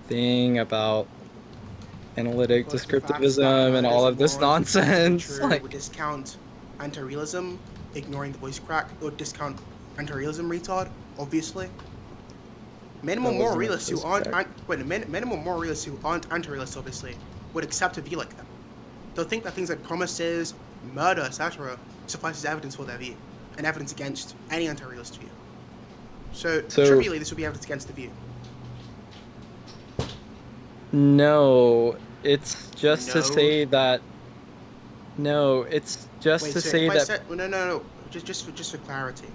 thing about analytic Because the fact that descriptivism and murder all is of this immoral is nonsense. true, Like, would discount anti-realism, ignoring the voice crack, or discount anti-realism retard, obviously. Minimal That moral wasn't a realists who voice aren't crack. minimal moral realists who aren't anti-realists, obviously, would accept a view like that. They'll think that things like promises, murder, etc., suffice as evidence for their view, and evidence against any anti-realist view. So trivially, this would be evidence against the view. no, it's just to No. say that. No, it's just Wait, to so say if I that. said, well, no. Just for clarity,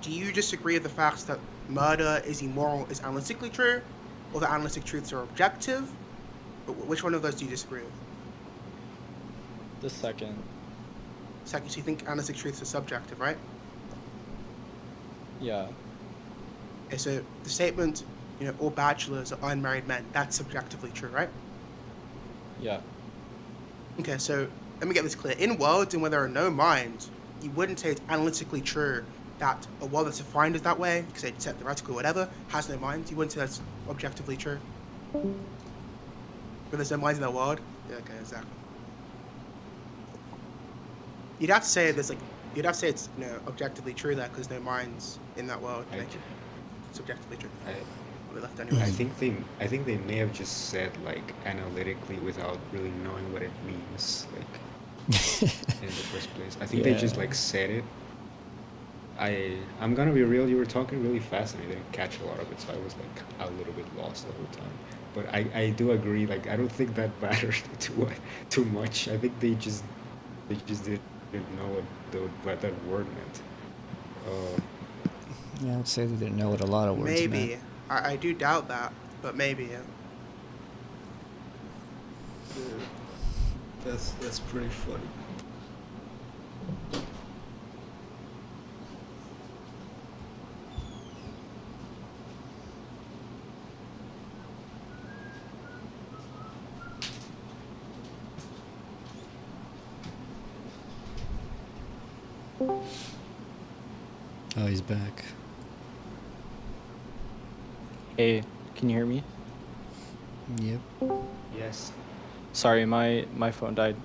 do you disagree with the fact that murder is immoral is analytically true, or that analytic truths are objective? Which one of those do you disagree with? The second. Second, so you think analytic truths are subjective, right? Yeah. Okay, so the statement, all bachelors are unmarried men, that's subjectively true, right? Yeah. Okay, so let me get this clear. In worlds in where there are no minds, you wouldn't say it's analytically true that a world that's defined as that way, because it's theoretical or whatever, has no minds. You wouldn't say that's objectively true. When there's no minds in that world? Yeah, okay, exactly. You'd have to say there's like You'd have to say it's objectively true there because no minds in that world I, make it subjectively true. I, We're left I anyways. think they may have just said like analytically without really knowing what it means, like in the first place. I think they just Yeah. like said it. I'm gonna be real. You were talking really fast, and I didn't catch a lot of it, so I was like a little bit lost the whole time. But I do agree. Like I don't think that mattered too much. I think they just didn't know what that word meant. Uh, Yeah, I'd say they didn't know what a lot of words meant. Maybe. I do doubt that, but maybe. that's pretty funny. Oh, he's back. Hey, can you hear me? Yep. Yes. Sorry, my phone died.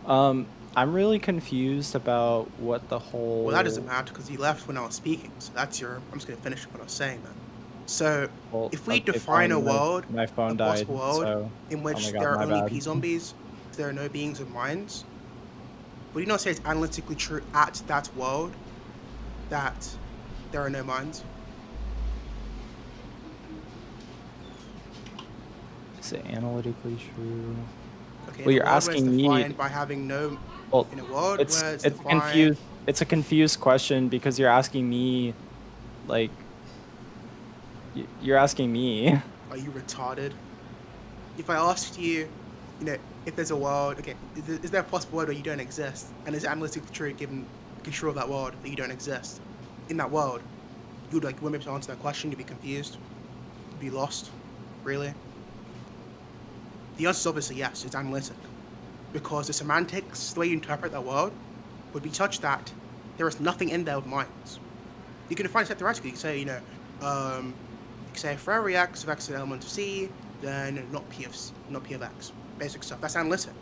I'm really confused about what the whole. Well, that doesn't matter because you left when I was speaking. So that's your. I'm just gonna finish what I was saying then. So, Well, if we okay, define a fine, world, my a phone died, possible world so in oh which my god, there are my only bad. P zombies, there are no beings with minds, would you not say it's analytically true at that world that there are no minds? Is it analytically true? Okay, Well, in a you're world where it's asking me. defined by having no. Well, In a world it's where it's it's a defined. confused it's a confused question because you're asking me, like, you're asking me. Are you retarded? If I asked you, if there's a world, okay, is there a possible world where you don't exist? And is it analytically true given control of that world that you don't exist? In that world, you would like wouldn't be able to answer that question, you'd be confused, you'd be lost. Really? The answer is obviously yes, it's analytic. Because the semantics, the way you interpret that world, would be such that there is nothing in there with minds. You can define it theoretically. You can say, you can say for every x, if x is an element of C, then not P of x. Basic stuff. That's analytic.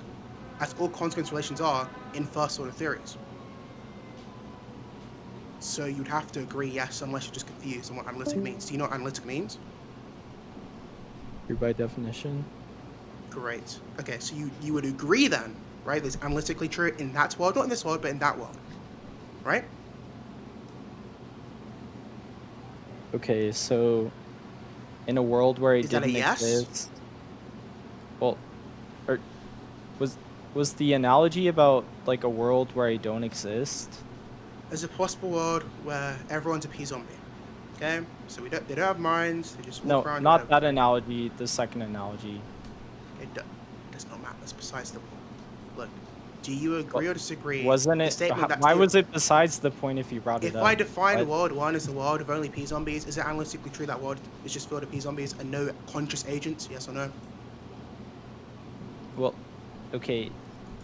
That's all consequence relations are in first order theories. So you'd have to agree yes, unless you're just confused on what analytic means. Do you know what analytic means? True by definition. Great. Okay, so you would agree then, right? There's analytically true in that world, not in this world, but in that world, right? Okay, so in a world where it Is that a didn't yes? exist, well, or was the analogy about like a world where I don't exist? There's a possible world where everyone's a P zombie. Okay, so they don't have minds. They just walk No, around. not that analogy. The second analogy. It does not matter. That's besides the point. Look, do you agree or disagree? Wasn't The it? statement that Why was it besides the point if you brought it if up? I define What? world one as the world of only P zombies, is it analytically true that world is just filled with P zombies and no conscious agents? Yes or no? Well, okay.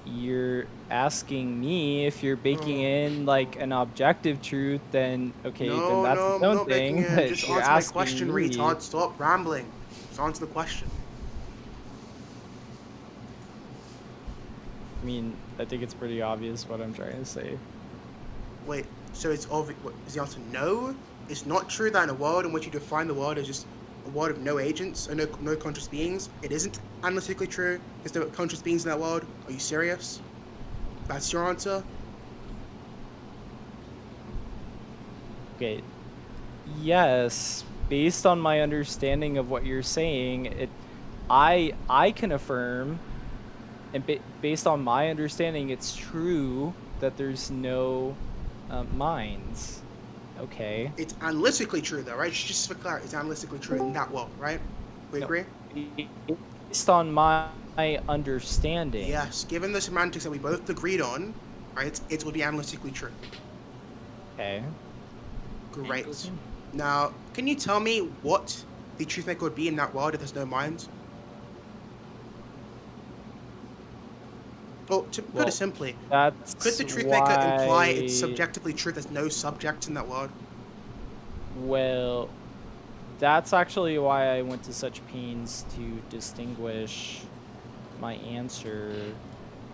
You're asking me if you're baking in like an objective truth, then okay, then No, that's no, its I'm own not making thing. it. But Just you're answer my asking question, me. retard. Stop rambling. Just answer the question. I mean, I think it's pretty obvious what I'm trying to say. Wait, so it's obvious. Is the answer no? It's not true that in a world in which you define the world as just a world of no agents or no conscious beings, it isn't analytically true. Is there conscious beings in that world? Are you serious? That's your answer? Okay. Yes, based on my understanding of what you're saying, I can affirm, and based on my understanding, it's true that there's no minds. Okay. It's analytically true though, right? Just for clarity, it's analytically true in that world, right? We agree? Based on my understanding. Yes, given the semantics that we both agreed on, right, it would be analytically true. Okay. Great. Now, can you tell me what the truth maker would be in that world if there's no minds? Well, to put it simply, could the truth maker imply it's subjectively true there's no subjects in that world? Well, that's actually why I went to such pains to distinguish my answer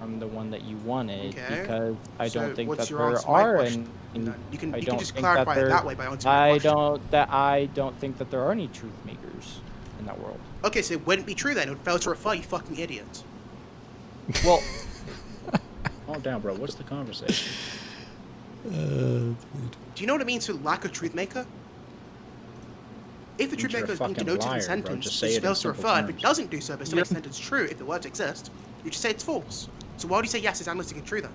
I'm the one that you wanted Okay. because I So don't think what's that your there answer to my are question? any. You can I you can don't just think that clarify it there. that way by answering my question. I don't think that there are any truth makers in that world. Okay, so it wouldn't be true then. It would fail to refer, you fucking idiot. Well, Calm down, bro. What's the conversation? Do you know what it means to lack a truth maker? If the Means truth you're maker a is being fucking denoted in liar, the bro. sentence, Just it say it in fails to simple refer. If it terms. doesn't do so, but still makes the sentence true, if the words exist, you just say it's false. So why do you say yes, it's analytically true then?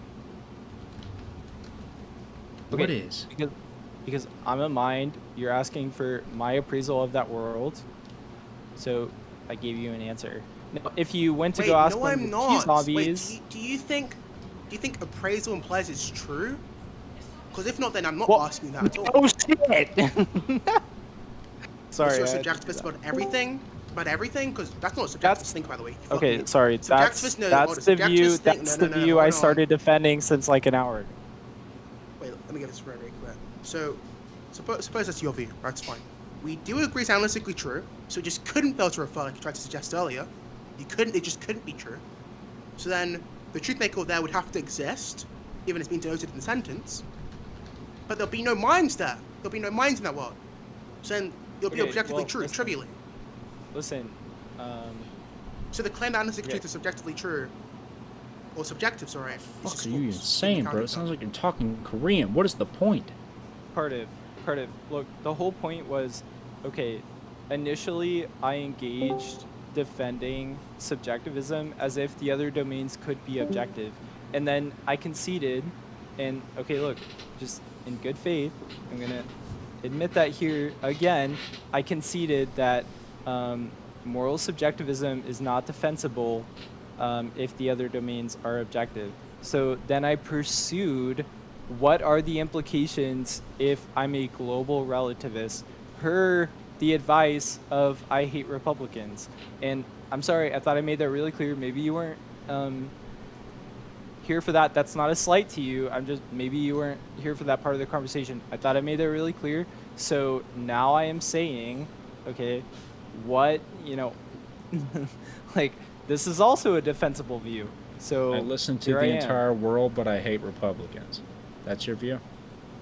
What is? because I'm a mind. You're asking for my appraisal of that world, so I gave you an answer. Now, if you went to Wait, go ask no, one I'm of the not. zombies, Wait, do you think appraisal implies it's true? Because if not, then I'm not well, asking you that at all. oh shit! Sorry. You're I had to do subjectivist that. about everything? About everything? Because that's not a subjectivist think, by the way. You Okay, fucking- sorry. Subjectivist, no, That's hold on, the view. subjectivist think- That's no, the no, no, view hold I on. started defending since like an hour ago. Wait, let me get this very, very clear. So, suppose that's your view, right? It's fine. We do agree it's analytically true, so it just couldn't fail to refer, like you tried to suggest earlier. It just couldn't be true. So then, the truth maker there would have to exist, even if it's been denoted in the sentence. But there'll be no minds there. There'll be no minds in that world. So then, it'll be Okay, objectively well, true, listen. trivially. Listen, So the claim that analytic Yeah. truth is subjectively true, or subjective, sorry. is Fuck just are you false. insane, bro? It sounds like you're talking Korean. What is the point? Cardiff, look, the whole point was, okay, initially I engaged defending subjectivism as if the other domains could be objective. And then I conceded, and okay, look, just in good faith, I'm going to admit that here again, I conceded that moral subjectivism is not defensible if the other domains are objective. So then I pursued what are the implications if I'm a global relativist per the advice of I Hate Republicans. And I'm sorry, I thought I made that really clear. Maybe you weren't here for that. That's not a slight to you. Maybe you weren't here for that part of the conversation. I thought I made that really clear. So now I am saying, okay, what, like, this is also a defensible view. So I listen to here the I am. entire world, but I hate Republicans. That's your view?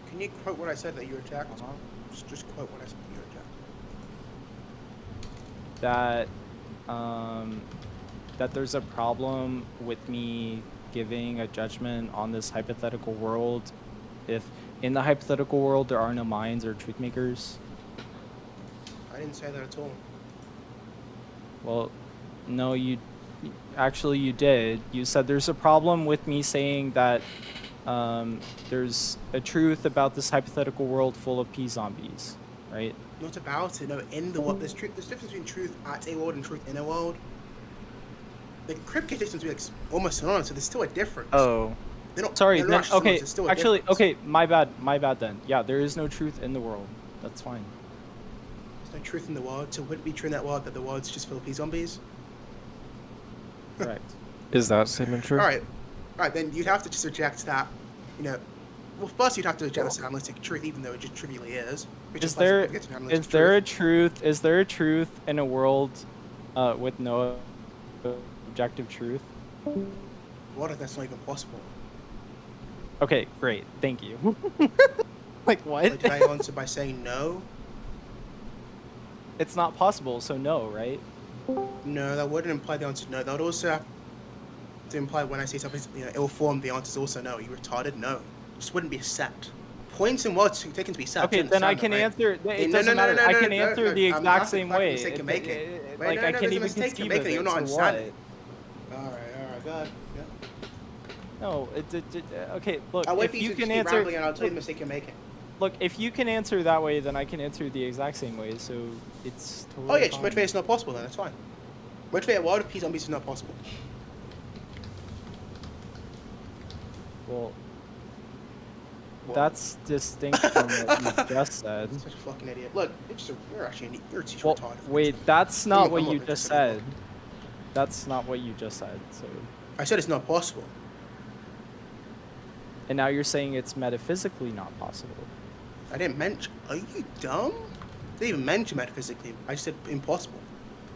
Can you quote what I said that you reject? Just quote what I said that you reject. That there's a problem with me giving a judgment on this hypothetical world if in the hypothetical world there are no minds or truth makers. I didn't say that at all. Well, no, you did. You said there's a problem with me saying that there's a truth about this hypothetical world full of pea zombies, right? Not about it. No, in the world. There's difference between truth at a world and truth in a world. The cryptic seems to be like almost synonymous, so there's still a difference. Oh. They're not, Sorry, they're then, not synonymous, okay, there's still a actually, difference. okay, my bad then. Yeah, there is no truth in the world. That's fine. There's no truth in the world, so would it be true in that world that the world's just full of pea zombies? Correct. Is that statement true? Alright, then you'd have to just reject that, well, first you'd have to reject this analytic truth, even though it just trivially is. Is there a truth in a world with no objective truth? What if that's not even possible? Okay, great. Thank you. Like what? Like, did I answer by saying no? It's not possible, so no, right? No, that wouldn't imply the answer no. That would also have to imply when I say something's ill-formed, the answer's also no. You retarded? No. It just wouldn't be a set. Points and words taken to be set. Okay, then I can answer. It doesn't matter. I can answer the exact same way. Like I can't even conceive of it. You're not So what? understanding. Alright, go ahead. Yeah. No, okay, look, I'll wait if for you to can keep answer, rambling and I'll tell you the mistake you're making. look, if you can answer that way, then I can answer the exact same way, so it's totally Oh yeah, just fine. motivate is not possible then, that's fine. Motivate a world of pea zombies is not possible. Well, that's distinct from what you just said. Such a fucking idiot. Look, you're actually you're too Well, retarded. wait, that's not I'm what not you just interested in said. That's not what you just said, so... I said it's not possible. And now you're saying it's metaphysically not possible. I didn't mention. Are you dumb? I didn't even mention metaphysically. I just said impossible.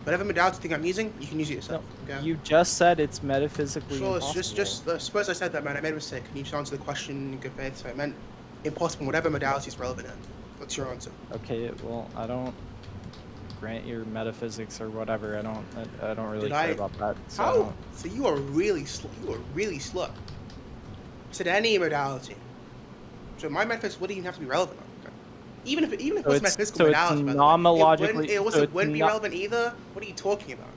Whatever modality you think I'm using, you can use it yourself. No, Okay? you just said it's metaphysically Sure, impossible. just suppose I said that, man. I made a mistake. Can you just answer the question in good faith? So I meant impossible, whatever modality is relevant in. What's your answer? Okay, well, I don't grant your metaphysics or whatever. I don't really Did care I- about that. So I How? don't- So you are really slow. You are really slow. Said any modality. So my metaphysics wouldn't even have to be relevant. Okay? Even if it was metaphysical so it's modality, by the way, nomologically- it so it's wouldn't be not- relevant either. What are you talking about?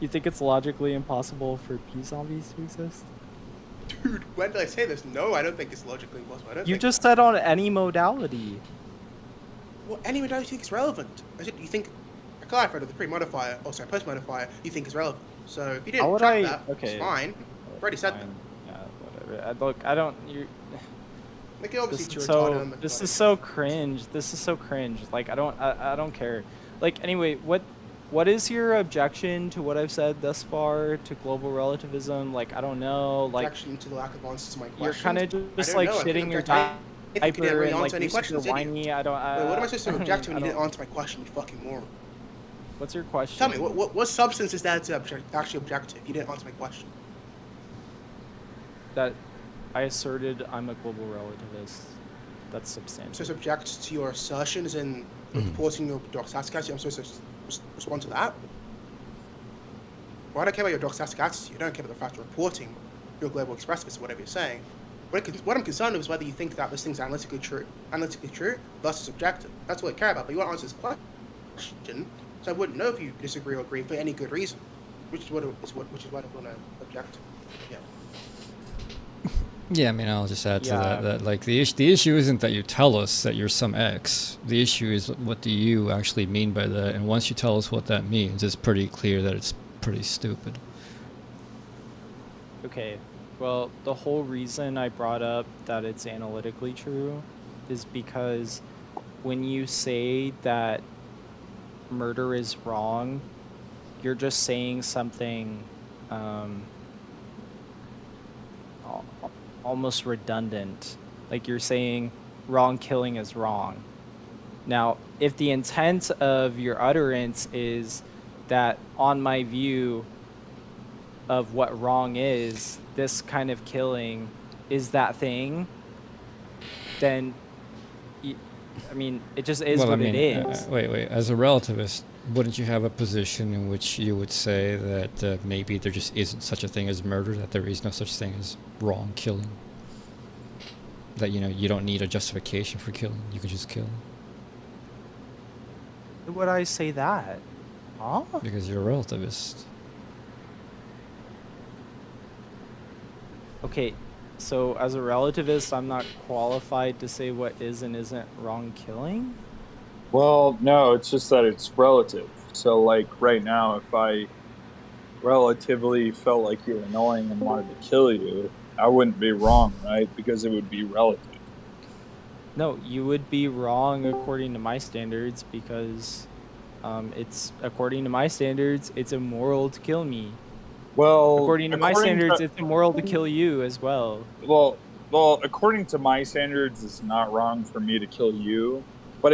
You think it's logically impossible for pea zombies to exist? Dude, when did I say this? No, I don't think it's logically impossible. I don't You think just said on any modality. Well, any modality you think is relevant. I said you think I clarified with the pre-modifier, oh sorry, post-modifier, you think is relevant. So if you How didn't would track I- that, okay. it's fine. I've already said that. Fine. Yeah, whatever. Look, I don't. You. Like obviously This it's is retarded so. on the This body. is so cringe. This is so cringe. Like I don't care. Like anyway, what is your objection to what I've said thus far to global relativism? Like I don't know. Like Objection to the lack of answers to my you're questions. kind of just don't like know. I couldn't shitting your object to anything. You didn't diaper really and like answer any you're super questions, did you? whiny. I don't. Wait, what am I supposed to object to when you I didn't don't- answer my question, you fucking moron? What's your question? Tell me, what substance is that to actually object to if you didn't answer my question? That I asserted I'm a global relativist. That's I'm substantial. supposed to object to your assertions in reporting your doxastic attitude. I'm supposed to respond to that? Well, I don't care about your doxastic attitude. I don't care about the fact you're reporting your global expressiveness or whatever you're saying. What I'm concerned with is whether you think that this thing's analytically true versus objective. That's what I care about. But you won't answer this question, so I wouldn't know if you disagree or agree for any good reason, which is what I want to object to. Yeah. Yeah, I mean, I'll just add to Yeah. that like the issue isn't that you tell us that you're some X. The issue is what do you actually mean by that? And once you tell us what that means, it's pretty clear that it's pretty stupid. Okay, well, the whole reason I brought up that it's analytically true is because when you say that murder is wrong, you're just saying something almost redundant. Like you're saying wrong killing is wrong. Now, if the intent of your utterance is that on my view of what wrong is, this kind of killing is that thing, then I mean, it just is what it is. Wait. As a relativist, wouldn't you have a position in which you would say that maybe there just isn't such a thing as murder, that there is no such thing as wrong killing? That, you don't need a justification for killing, you can just kill. Why would I say that? Huh? Because you're a relativist. Okay, so as a relativist, I'm not qualified to say what is and isn't wrong killing? Well, no, it's just that it's relative. So, like, right now, if I relatively felt like you're annoying and wanted to kill you, I wouldn't be wrong, right? Because it would be relative. No, you would be wrong according to my standards because according to my standards, it's immoral to kill me. Well, According to my standards, it's immoral to kill you as well. Well, according to my standards, it's not wrong for me to kill you, but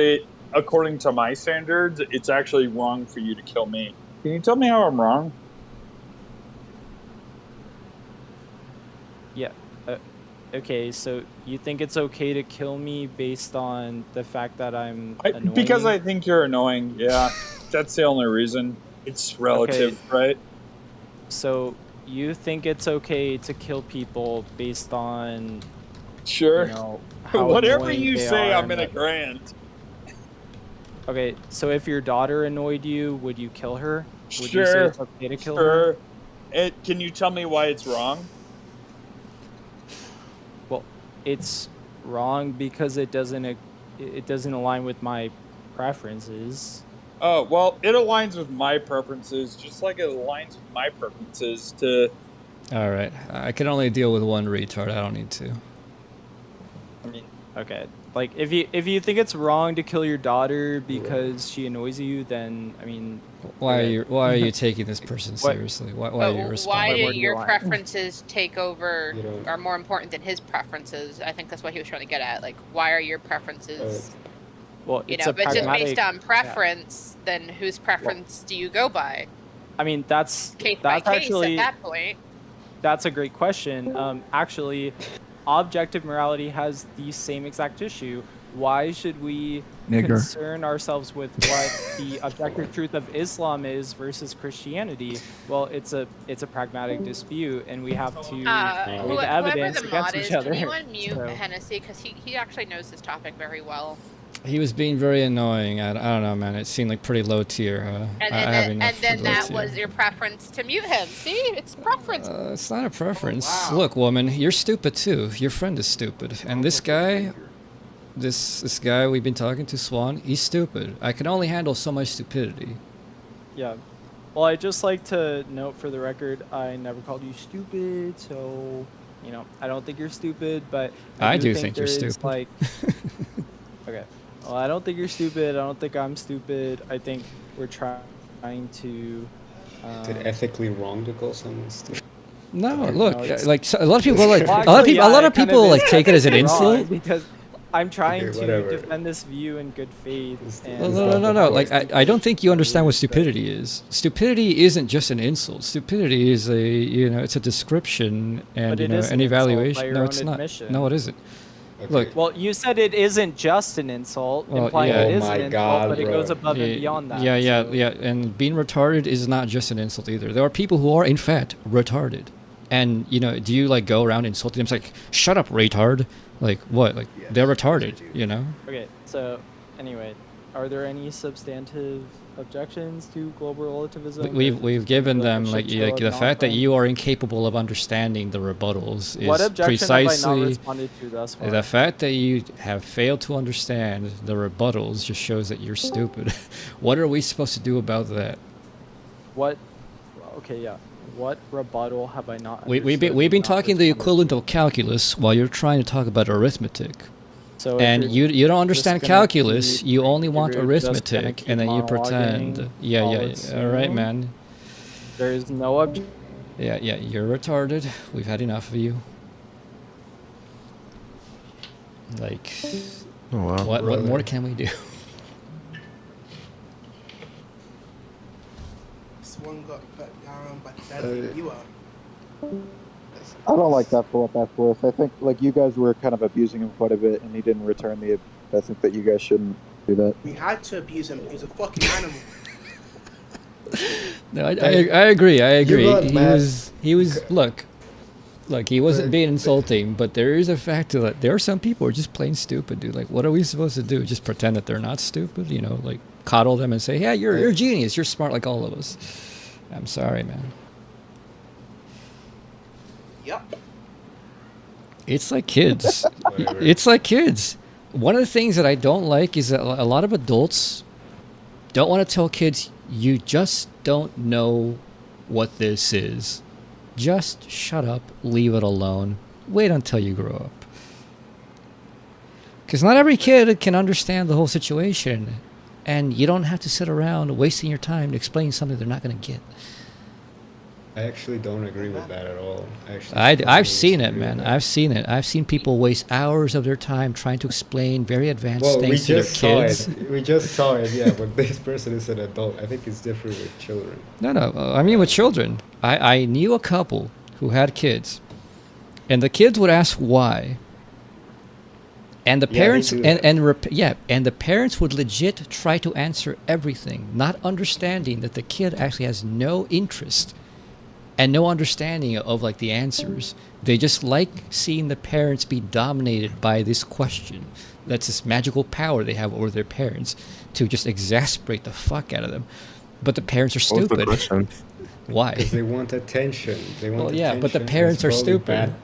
according to my standards, it's actually wrong for you to kill me. Can you tell me how I'm wrong? Yeah. Okay, so you think it's okay to kill me based on the fact that I'm annoying? Because I think you're annoying, yeah. That's the only reason. It's relative, right? So you think it's okay to kill people based on... Sure. How whatever annoying you they say, are I'm in a grant. Okay, so if your daughter annoyed you, would you kill her? Would Sure. you say it's okay to kill her? Can you tell me why it's wrong? Well, it's wrong because it doesn't align with my preferences. Oh, well, it aligns with my preferences, just like it aligns with my preferences to... Alright, I can only deal with one retard, I don't need to. I mean, okay. Like, if you think it's wrong to kill your daughter because she annoys you, then, I mean... Why are you taking this person seriously? Why are you responding? Why do your preferences take over, are more important than his preferences? I think that's what he was trying to get at. Like, why are your preferences Well, You it's know, a but just pragmatic. based on preference, then whose preference do you go by? I mean, that's Case by case actually at that point. that's a great question. Actually, objective morality has the same exact issue. Why should we concern ourselves with what the objective truth of Islam is versus Christianity? Well, it's a pragmatic dispute, and we have to weigh the Whoever evidence the against mod each is, other. can you unmute So, Hennessy? Because he actually knows this topic very well. He was being very annoying. I don't know, man. It seemed like pretty low tier. And I have enough for then low that tier. was your preference to mute him. See, it's preference. It's not a preference. Oh, wow. Look, woman, you're stupid too. Your friend is stupid, and this guy, this guy we've been talking to, Swan, he's stupid. I can only handle so much stupidity. yeah. Well, I just like to note for the record, I never called you stupid, so I don't think you're stupid, but I do think you're there is, stupid. Like, okay. Well, I don't think you're stupid. I don't think I'm stupid. I think we're trying to. Is it ethically wrong to call someone stupid? No, Okay, look, no, it's- like a lot of people like Well, a lot of actually, people. A lot yeah, of it kind people is like take it as an wrong insult. because I'm trying Okay, to whatever. defend this view in good faith. Well, And no. Like I don't think you understand what stupidity is. Stupidity isn't just an insult. Stupidity is it's a description and But it is an an insult by evaluation. your No, own it's not. admission. No, it isn't. Okay. Look, Well, you said it isn't just an insult, Well, implying yeah. it Oh is my an insult, God, but it bro. goes above and beyond that. Yeah, so- and being retarded is not just an insult either. There are people who are in fact retarded, and do you like go around insulting them? It's like, shut up, retard. Like what? Like they're retarded. Okay, so anyway, are there any substantive objections to global relativism? We've given them a like shit show of the fact that nonsense? you are incapable of understanding the rebuttals is What objection have I not precisely responded to thus far? the fact that you have failed to understand the rebuttals just shows that you're stupid. What are we supposed to do about that? What? Okay, yeah. What rebuttal have I not? We've been understood and not talking the responded equivalent to? of calculus while you're trying to talk about arithmetic. So if And you're you don't just understand gonna calculus, keep- you only want you're just gonna arithmetic, keep and then you monologuing, pretend. Yeah, I'll all right, assume man. There is no objection. Yeah, you're retarded. We've had enough of you. Like, Oh, wow. what more can we do? Swan got put down by the deadly viewer. I don't like that for what that's worth. I think like you guys were kind of abusing him quite a bit, and he didn't return the. I think that you guys shouldn't do that. We had to abuse him. He's a fucking animal. No, I agree. I agree. got He mad. was look, he wasn't being insulting, but there is a fact that there are some people who are just plain stupid, dude. Like, what are we supposed to do? Just pretend that they're not stupid? Like coddle them and say, yeah, you're a genius. You're smart like all of us. I'm sorry, man. Yep. It's like kids. Whatever. It's like kids. One of the things that I don't like is that a lot of adults don't want to tell kids, you just don't know what this is. Just shut up, leave it alone, wait until you grow up. Because not every kid can understand the whole situation, and you don't have to sit around wasting your time to explain something they're not going to get. I actually don't agree with that at all. I've seen it, man. I've seen it. I've seen people waste hours of their time trying to explain very advanced Well, we things to their just saw kids. it. We just saw it, yeah, but this person is an adult. I think it's different with children. No, I mean with children. I knew a couple who had kids, and the kids would ask why. And the Yeah, they parents do that. and the parents would legit try to answer everything, not understanding that the kid actually has no interest and no understanding of like the answers. They just like seeing the parents be dominated by this question. That's this magical power they have over their parents to just exasperate the fuck out of them. But the parents are What was the stupid. question? Why? Because they want attention. They want Well, yeah, but the attention. parents It's are probably stupid. bad-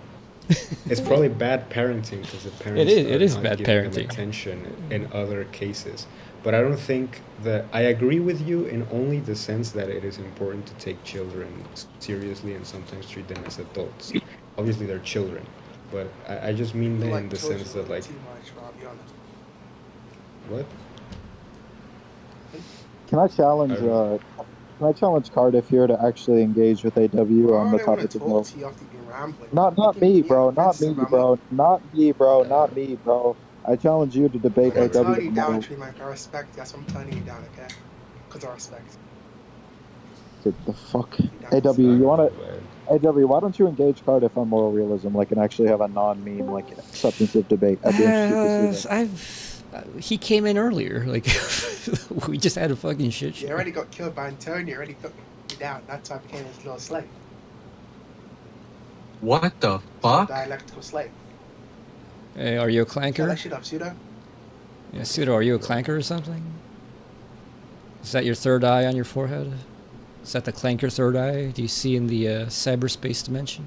It's probably bad parenting because the parents It is are bad not giving them parenting. attention in other cases. But I don't think that I agree with you in only the sense that it is important to take children seriously and sometimes treat them as adults. Obviously, they're children, but I just mean that in the sense that like too much, but I'll be honest. what? Can I challenge? Can I challenge Cardiff here to actually engage with AW on the I don't want topic to of talk milk? to you after you've been rambling. Not me, bro. Not me, bro. Not me, bro. Not me, bro. I challenge you to debate I'm AW turning you down, tomorrow. Tree Mike. I respect you. That's why I'm turning you down, okay? Because I respect. The fuck? You down. AW, you wanna? Man. AW, why don't you engage Cardiff on moral realism, like, and actually have a non-meme, like, substantive debate? I'd be interested to see that. He came in earlier. Like, we just had a fucking shit show. You already got killed by Antonio. You already took you down. That's why I became his little slave. What the fuck? Dialectical slave. Hey, are you a Shut clanker? that shit up, Pseudo. Yeah, Pseudo, are you a clanker or something? Is that your third eye on your forehead? Is that the clanker third eye? Do you see in the cyberspace dimension?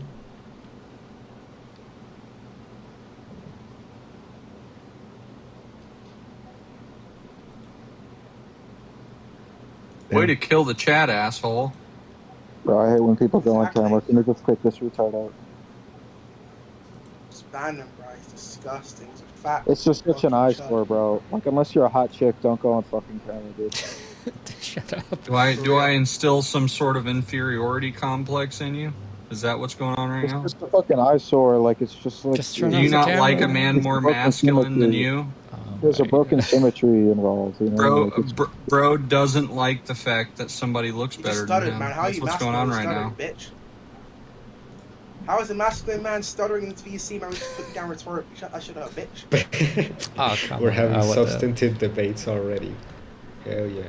Way to kill the chat, asshole. Bro, I hate when people go on camera. Can you just kick this retard out? Just ban him, bro. It's disgusting. It's a fat. It's just such an eyesore, bro. Like, unless you're a hot chick, don't go on fucking camera, dude. Shut up. Do I instill some sort of inferiority complex in you? Is that what's going on right It's now? just a fucking eyesore. Like, it's just like. Just turn Do off you the not camera. like a man It's more broken masculine than symmetry. you? There's a broken symmetry involved, you know. Bro, like it's- bro doesn't like the fact that somebody looks You just better stuttered, than him. man. How are That's you what's going on right stuttering, now. bitch? How is a masculine man stuttering in VC, man? We just put down rhetoric. Shut that shit up, bitch. Oh, come We're on. having What the- substantive debates already. Hell yeah.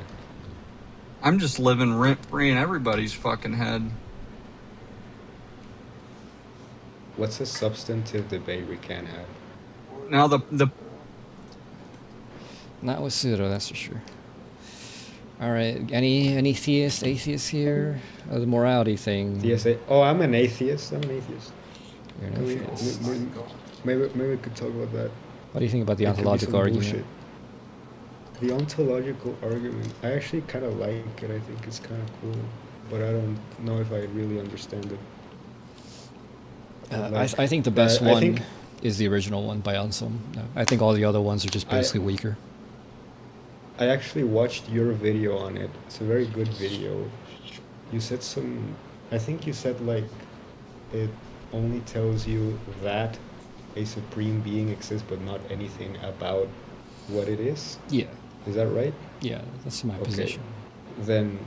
I'm just living rent free in everybody's fucking head. What's a substantive debate we can have? Now the Not with Pseudo, that's for sure. All right, any theist, atheist here? The morality thing. TSA. Oh, I'm an atheist. I'm an atheist. You're an Can we- atheist. maybe we could talk about that. What do you think about the It could be ontological some argument? bullshit. The ontological argument, I actually kind of like it. I think it's kind of cool, but I don't know if I really understand it. I think the best I one think- is the original one by Anselm. I think all the other ones are just basically weaker. I actually watched your video on it. It's a very good video. You said I think you said like, it only tells you that a supreme being exists, but not anything about what it is. Yeah. Is that right? Yeah, that's my Okay. position. Then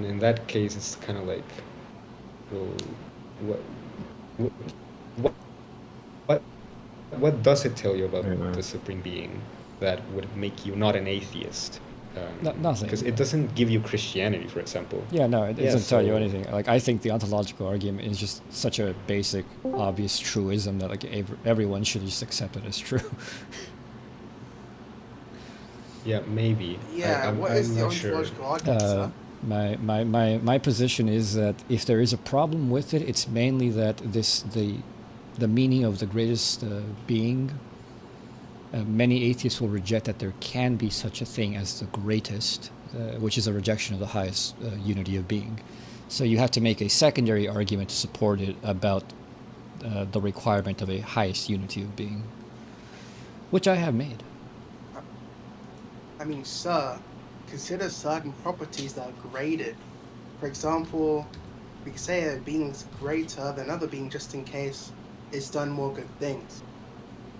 in that case, it's kind of like, well, what does it tell you about the supreme being that would make you not an atheist? Nothing. Because it doesn't give you Christianity, for example. Yeah, no, it doesn't tell you so- anything. Like, I think the ontological argument is just such a basic, obvious truism that like everyone should just accept it as true. Yeah, maybe. Yeah, I'm what is the not sure. ontological argument, sir? My position is that if there is a problem with it, it's mainly that the meaning of the greatest being. Many atheists will reject that there can be such a thing as the greatest, which is a rejection of the highest unity of being. So you have to make a secondary argument to support it about the requirement of a highest unity of being, which I have made. I mean, sir, consider certain properties that are graded. For example, we could say a being is greater than another being just in case it's done more good things.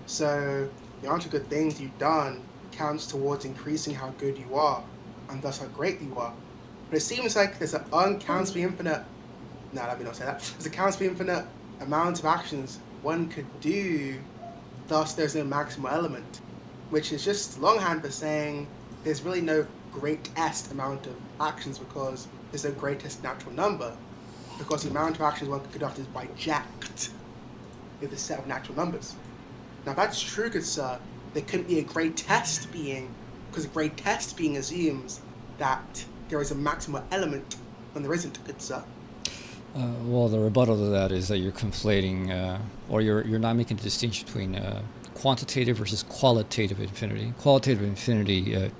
So the amount of good things you've done counts towards increasing how good you are, and thus how great you are. But it seems like there's an uncountably infinite... No, let me not say that. There's a countably infinite amount of actions one could do, thus there's no maximal element, which is just longhand for saying there's really no greatest amount of actions because there's no greatest natural number, because the amount of actions one can conduct is biject with a set of natural numbers. Now, if that's true, good sir, there couldn't be a greatest being, because a greatest being assumes that there is a maximal element when there isn't, good sir. Well, the rebuttal to that is that you're conflating, or you're not making a distinction between quantitative versus qualitative infinity. Qualitative infinity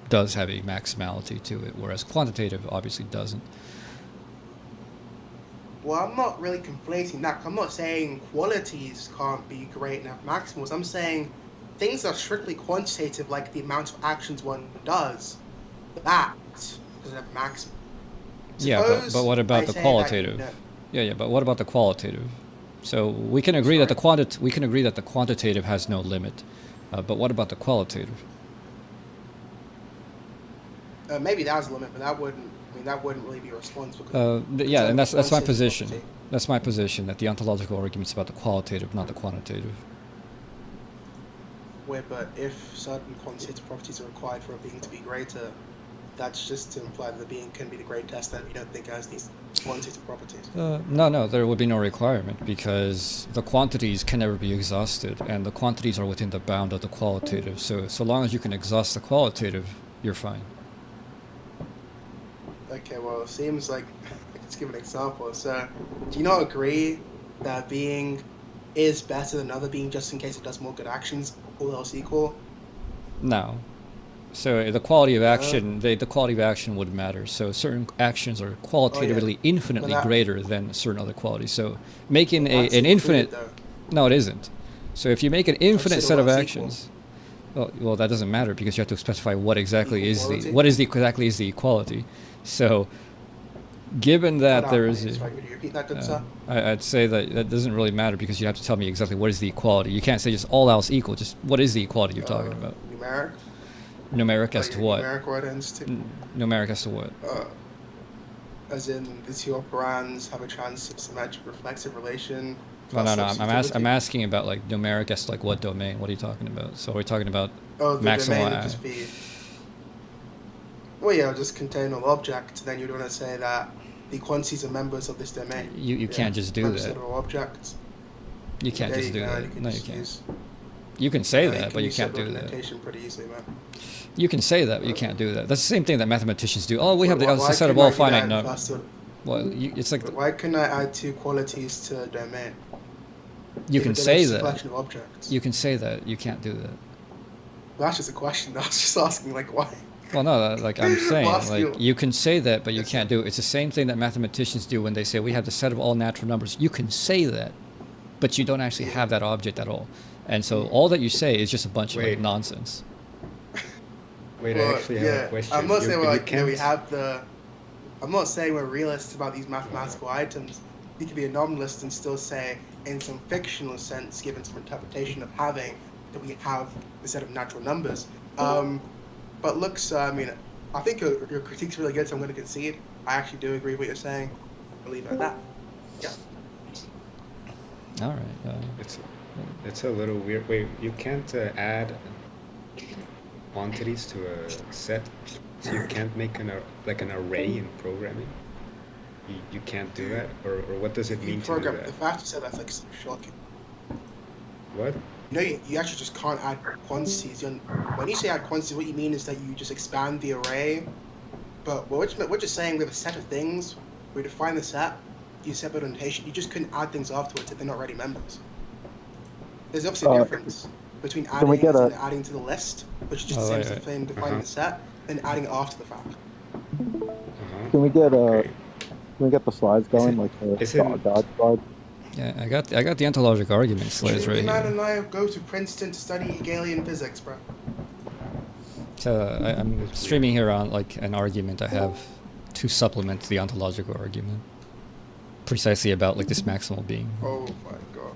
does have a maximality to it, whereas quantitative obviously doesn't. Well, I'm not really conflating that. I'm not saying qualities can't be great and have maximals. I'm saying things that are strictly quantitative, like the amount of actions one does, that doesn't have maximum. Yeah, but what about the qualitative? Yeah, but what about the qualitative? So we can agree that the quantitative has no limit. But what about the qualitative? Maybe that was a limit, but that wouldn't. I mean, that wouldn't really be a response. Yeah, and that's my quantitative position. property. That's my position, that the ontological argument's about the qualitative, not the quantitative. But if certain quantitative properties are required for a being to be greater, that's just to imply that the being can be the greatest, then you don't think it has these quantitative properties. No, there would be no requirement, because the quantities can never be exhausted, and the quantities are within the bound of the qualitative. So long as you can exhaust the qualitative, you're fine. Okay, well, it seems like, let's give an example. So, do you not agree that being is better than another being just in case it does more good actions, all else equal? No. So the quality of action, the quality of action would matter. So certain actions are qualitatively infinitely greater than certain other qualities. So making an infinite, no, it isn't. So if you make an infinite set of actions, well, that doesn't matter, because you have to specify what exactly is exactly is the equality. So, given that there is, I'd say that doesn't really matter, because you have to tell me exactly what is the equality. You can't say just all else equal. Just what is the equality you're talking about? Numeric. Numeric as to what? Numeric what ends to? Numeric as to what? As in the two operands have a trans-symmetric reflexive relation. No. I'm asking about like numeric as to like what domain? What are you talking about? So we're talking about the maximal. Domain would just be. Well, yeah, just containable object. Then you'd want to say that the quantities are members of this domain. You can't just do that. Objects. You can't just do that. No, you can't. You can say that, but you can't do that. Pretty easily, man. You can say that, but you can't do that. That's the same thing that mathematicians do. Oh, we have the set of all finite numbers. Well, it's like. Why couldn't I add two qualities to a domain? You can say that. Collection of objects. You can say that. You can't do that. Well, that's just a question. I was just asking, like, why. Well, no, like I'm saying, like you can say that, but you can't do it. It's the same thing that mathematicians do when they say we have the set of all natural numbers. You can say that, but you don't actually have that object at all. And so all that you say is just a bunch of like nonsense. Wait, I actually have a question. I'm not saying we have the. I'm not saying we're realists about these mathematical items. You can be a nominalist and still say, in some fictional sense, given some interpretation of having, that we have the set of natural numbers. But look, so, I mean, I think your critique's really good, so I'm going to concede. I actually do agree with what you're saying. I'll leave it at that. Yeah. All right. It's a little weird. Wait, you can't add quantities to a set, so you can't make an array in programming. You can't do that, or what does it mean to do that? The fact you said that's like shocking. What? No, you actually just can't add quantities. When you say add quantities, what you mean is that you just expand the array. But we're just saying we have a set of things. We define the set. You set by notation. You just couldn't add things afterwards if they're not already members. There's obviously a difference between adding and adding to the list, which is just the same as defining the set, and adding it after the fact. Can we get the slides going, like the dodge slide? Yeah, I got the ontological argument slides right here. Man and I go to Princeton to study Hegelian physics, bro. So I'm streaming here on like an argument I have to supplement the ontological argument, precisely about like this maximal being. Oh my god,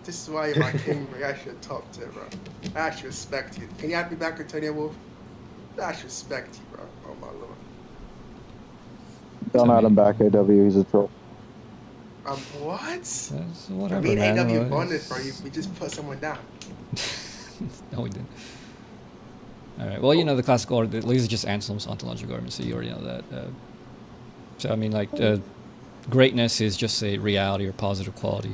this is why you're my king, bro. I actually topped it, bro. I actually respect you. Can you add me back, Antonio Wolf? I actually respect you, bro. Oh my lord. Don't add him back, AW. He's a troll. What? Whatever, me and man. AW bonded, bro. We just put someone down. No, we didn't. All right. Well, you know the classical order. These are just Anselm's ontological arguments, so you already know that. So I mean, like, greatness is just a reality or positive quality.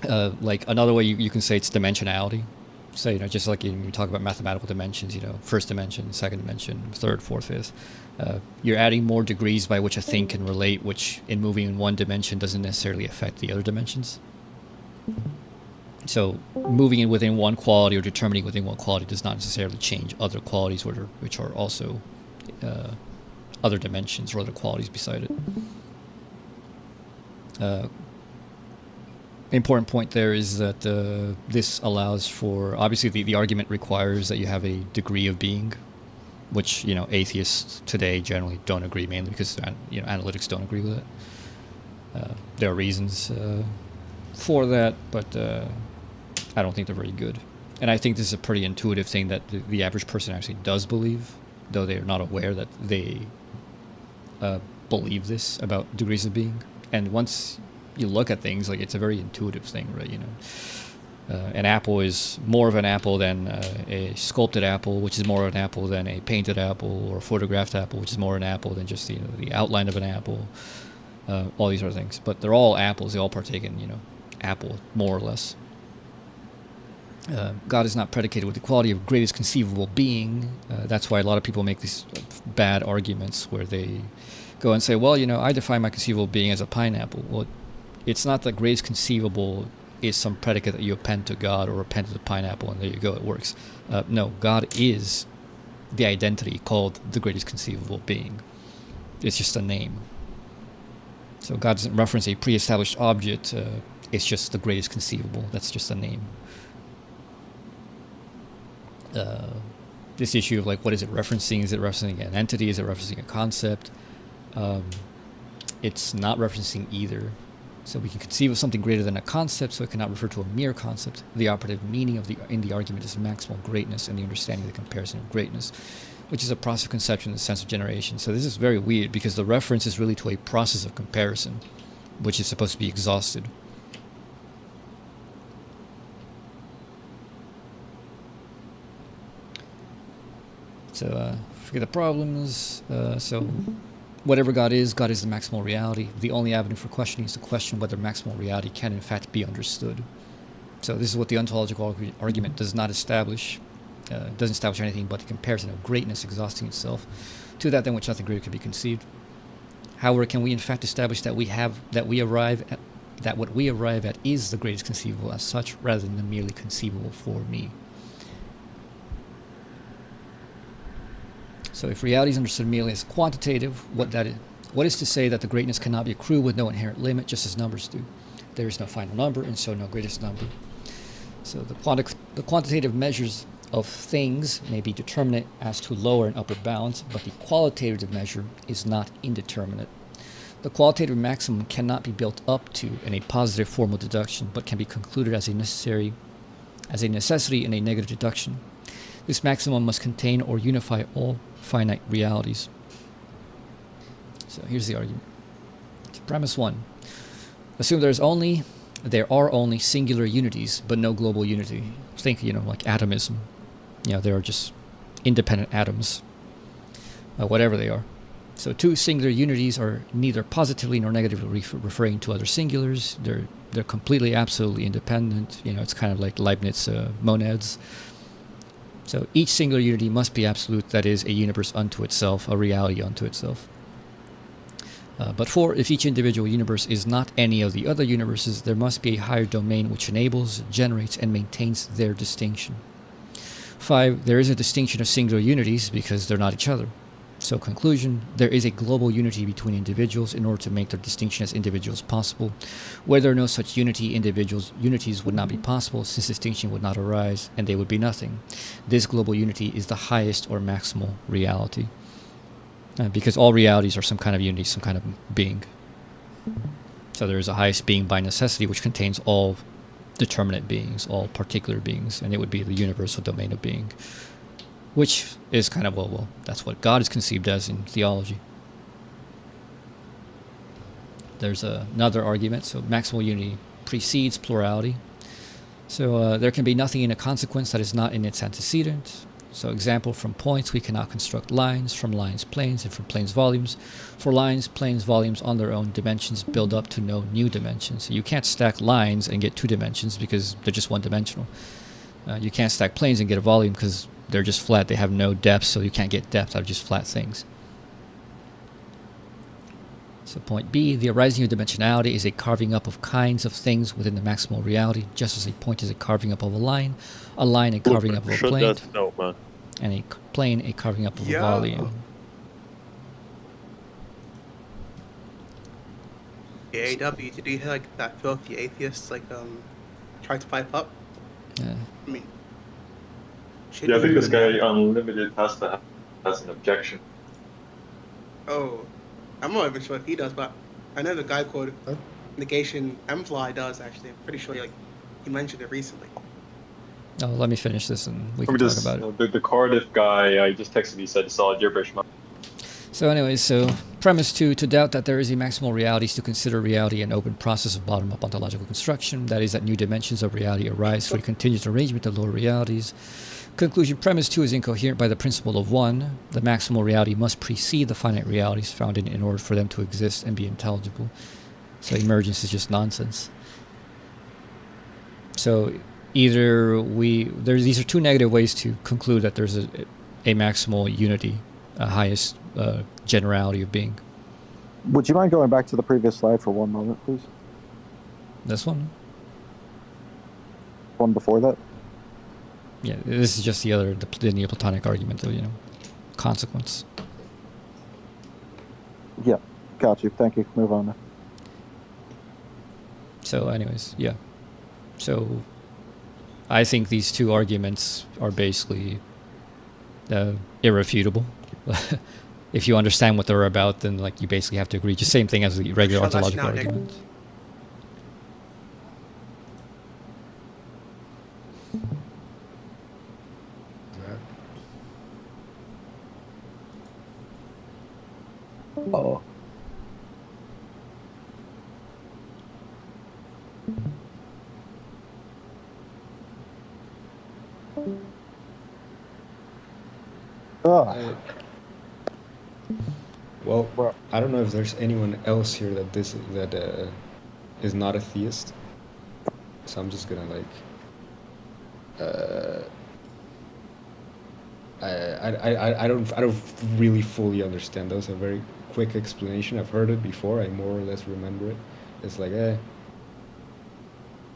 Like another way you can say it's dimensionality. So just like when you talk about mathematical dimensions, first dimension, second dimension, third, fourth, fifth. You're adding more degrees by which a thing can relate, which in moving in one dimension doesn't necessarily affect the other dimensions. So moving in within one quality or determining within one quality does not necessarily change other qualities which are also other dimensions or other qualities beside it. Important point there is that this allows for, obviously the argument requires that you have a degree of being, which atheists today generally don't agree, mainly because analytics don't agree with it. There are reasons for that, but I don't think they're very good. And I think this is a pretty intuitive thing that the average person actually does believe, though they are not aware that they believe this about degrees of being. And once you look at things, like, it's a very intuitive thing, right? You know, an apple is more of an apple than a sculpted apple, which is more of an apple than a painted apple, or a photographed apple, which is more an apple than just, you know, the outline of an apple. All these other things, but they're all apples. They all partake in, you know, apple, more or less. God is not predicated with the quality of greatest conceivable being. That's why a lot of people make these bad arguments where they go and say, well, you know, I define my conceivable being as a pineapple. Well, it's not that greatest conceivable is some predicate that you append to God or append to the pineapple, and there you go, it works. No, God is the identity called the greatest conceivable being. It's just a name. So God doesn't reference a pre-established object. It's just the greatest conceivable. That's just a name. This issue of, like, what is it referencing? Is it referencing an entity? Is it referencing a concept? It's not referencing either. So we can conceive of something greater than a concept, so it cannot refer to a mere concept. The operative meaning in the argument is maximal greatness and the understanding of the comparison of greatness, which is a process of conception in the sense of generation. So this is very weird, because the reference is really to a process of comparison, which is supposed to be exhausted. So forget the problems. So whatever God is the maximal reality. The only avenue for questioning is to question whether maximal reality can in fact be understood. So this is what the ontological argument does not establish. It doesn't establish anything but the comparison of greatness exhausting itself to that than which nothing greater can be conceived. However, can we in fact establish that what we arrive at is the greatest conceivable as such, rather than the merely conceivable for me? So if reality is understood merely as quantitative, what is to say that the greatness cannot be accrued with no inherent limit, just as numbers do? There is no final number, and so no greatest number. So the quantitative measures of things may be determinate as to lower and upper bounds, but the qualitative measure is not indeterminate. The qualitative maximum cannot be built up to in a positive formal deduction, but can be concluded as a necessity in a negative deduction. This maximum must contain or unify all finite realities. So here's the argument. So premise 1. Assume there are only singular unities, but no global unity. Think, like atomism. There are just independent atoms, whatever they are. So two singular unities are neither positively nor negatively referring to other singulars. They're completely, absolutely independent. It's kind of like Leibniz monads. So each singular unity must be absolute, that is, a universe unto itself, a reality unto itself. But 4, if each individual universe is not any of the other universes, there must be a higher domain which enables, generates, and maintains their distinction. 5, there is a distinction of singular unities because they're not each other. So conclusion, there is a global unity between individuals in order to make their distinction as individuals possible. Were there no such unities would not be possible, since distinction would not arise, and they would be nothing. This global unity is the highest or maximal reality. Because all realities are some kind of unity, some kind of being. So there is a highest being by necessity, which contains all determinate beings, all particular beings, and it would be the universal domain of being. Which is kind of, well, that's what God is conceived as in theology. There's another argument. So maximal unity precedes plurality. So there can be nothing in a consequence that is not in its antecedent. So example, from points we cannot construct lines, from lines planes, and from planes volumes. For lines, planes, volumes on their own dimensions build up to no new dimensions. So you can't stack lines and get 2 dimensions because they're just one-dimensional. You can't stack planes and get a volume because they're just flat. They have no depth, so you can't get depth out of just flat things. So point B, the arising of dimensionality is a carving up of kinds of things within the maximal reality, just as a point is a carving up of a line a carving up of a plane, and a plane a carving up of a volume. Yeah, AW, did you hear that filthy atheist try to pipe up? Yeah. I mean, I think this guy Unlimited has an objection. Oh, I'm not even sure if he does, but I know the guy called Negation Emply does actually. I'm pretty sure he mentioned it recently. Oh, let me finish this and we can Remember talk this, about it. the Cardiff guy, I just texted me, said it's all gibberish. So anyway, so premise 2, to doubt that there is a maximal reality is to consider reality an open process of bottom-up ontological construction. That is, that new dimensions of reality arise through a continuous arrangement of lower realities. Conclusion, premise 2 is incoherent by the principle of 1. The maximal reality must precede the finite realities found in order for them to exist and be intelligible. So emergence is just nonsense. So either these are two negative ways to conclude that there's a maximal unity, a highest generality of being. Would you mind going back to the previous slide for one moment, please? This one? One before that? Yeah, this is just the Neoplatonic argument of, consequence. Yeah, got you. Thank you. Move on now. So anyways, yeah. So I think these two arguments are basically irrefutable. If you understand what they're about, then you basically have to agree. Just same thing as the regular ontological argument. Oh. Well, I don't know if there's anyone else here that is not a theist. So I'm just gonna I don't really fully understand. That was a very quick explanation. I've heard it before. I more or less remember it. It's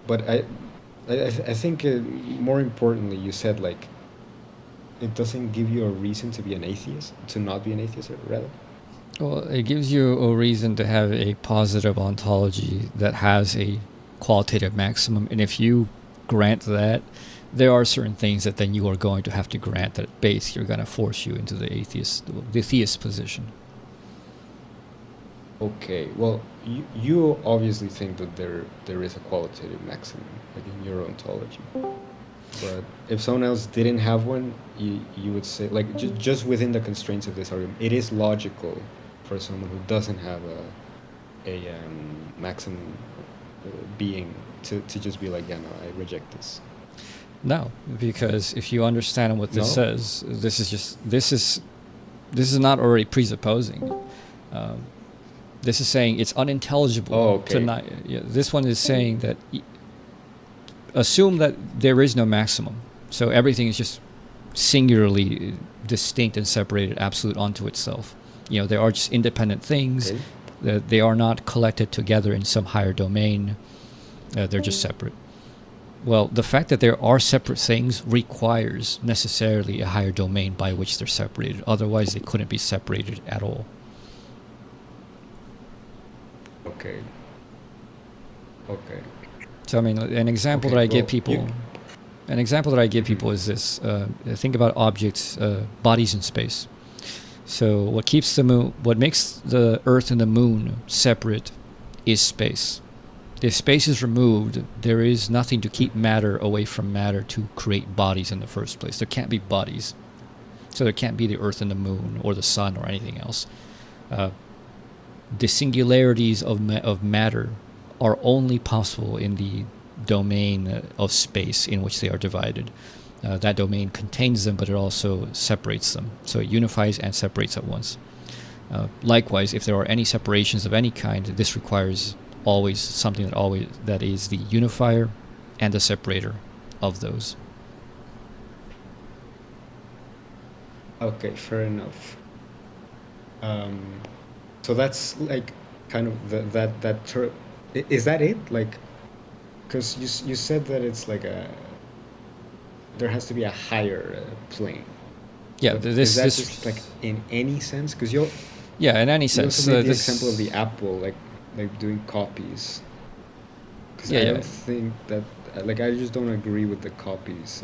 but I think more importantly, you said it doesn't give you a reason to be an atheist, to not be an atheist, rather. Well, it gives you a reason to have a positive ontology that has a qualitative maximum, and if you grant that, there are certain things that then you are going to have to grant that basically are going to force you into the theist position. Okay, well, you obviously think that there is a qualitative maximum, in your ontology. But if someone else didn't have one, you would say, just within the constraints of this argument, it is logical for someone who doesn't have a maximum being to just be yeah, no, I reject this. No, because if you understand what this says, this is not already presupposing. This is saying it's unintelligible to not. Yeah, this one is saying that assume that there is no maximum, so everything is just singularly distinct and separated, absolute onto itself. They are just independent things. Okay. That they are not collected together in some higher domain. They're just separate. Well, the fact that there are separate things requires necessarily a higher domain by which they're separated. Otherwise, they couldn't be separated at all. Okay. So, an example that I give people... An example that I give people is this. Think about objects, bodies in space. So what makes the Earth and the Moon separate is space. If space is removed, there is nothing to keep matter away from matter to create bodies in the first place. There can't be bodies. So there can't be the Earth and the Moon or the Sun or anything else. The singularities of matter are only possible in the domain of space in which they are divided. That domain contains them, but it also separates them. So it unifies and separates at once. Likewise, if there are any separations of any kind, this requires always something that is the unifier and the separator of those. Okay, fair enough. So that's kind of that term. Is that it? Because you said that it's there has to be a higher plane. Yeah, but is that just in any sense? Because yeah, in any sense. You also made the example of the apple, doing copies. Because I don't think that I just don't agree with the copies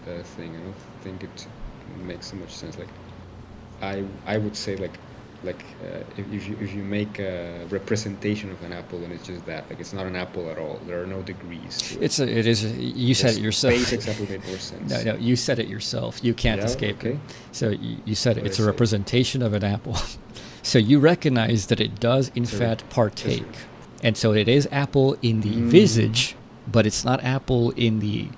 thing. I don't think it makes so much sense. I would say Like if you make a representation of an apple, then it's just that. Like it's not an apple at all. There are no degrees to it. You said it yourself. Base example made more sense. No, you said it yourself. You can't escape it. So you said it's a representation of an apple. So you recognize that it does in fact partake. And so it is apple in the visage, but it's not apple in the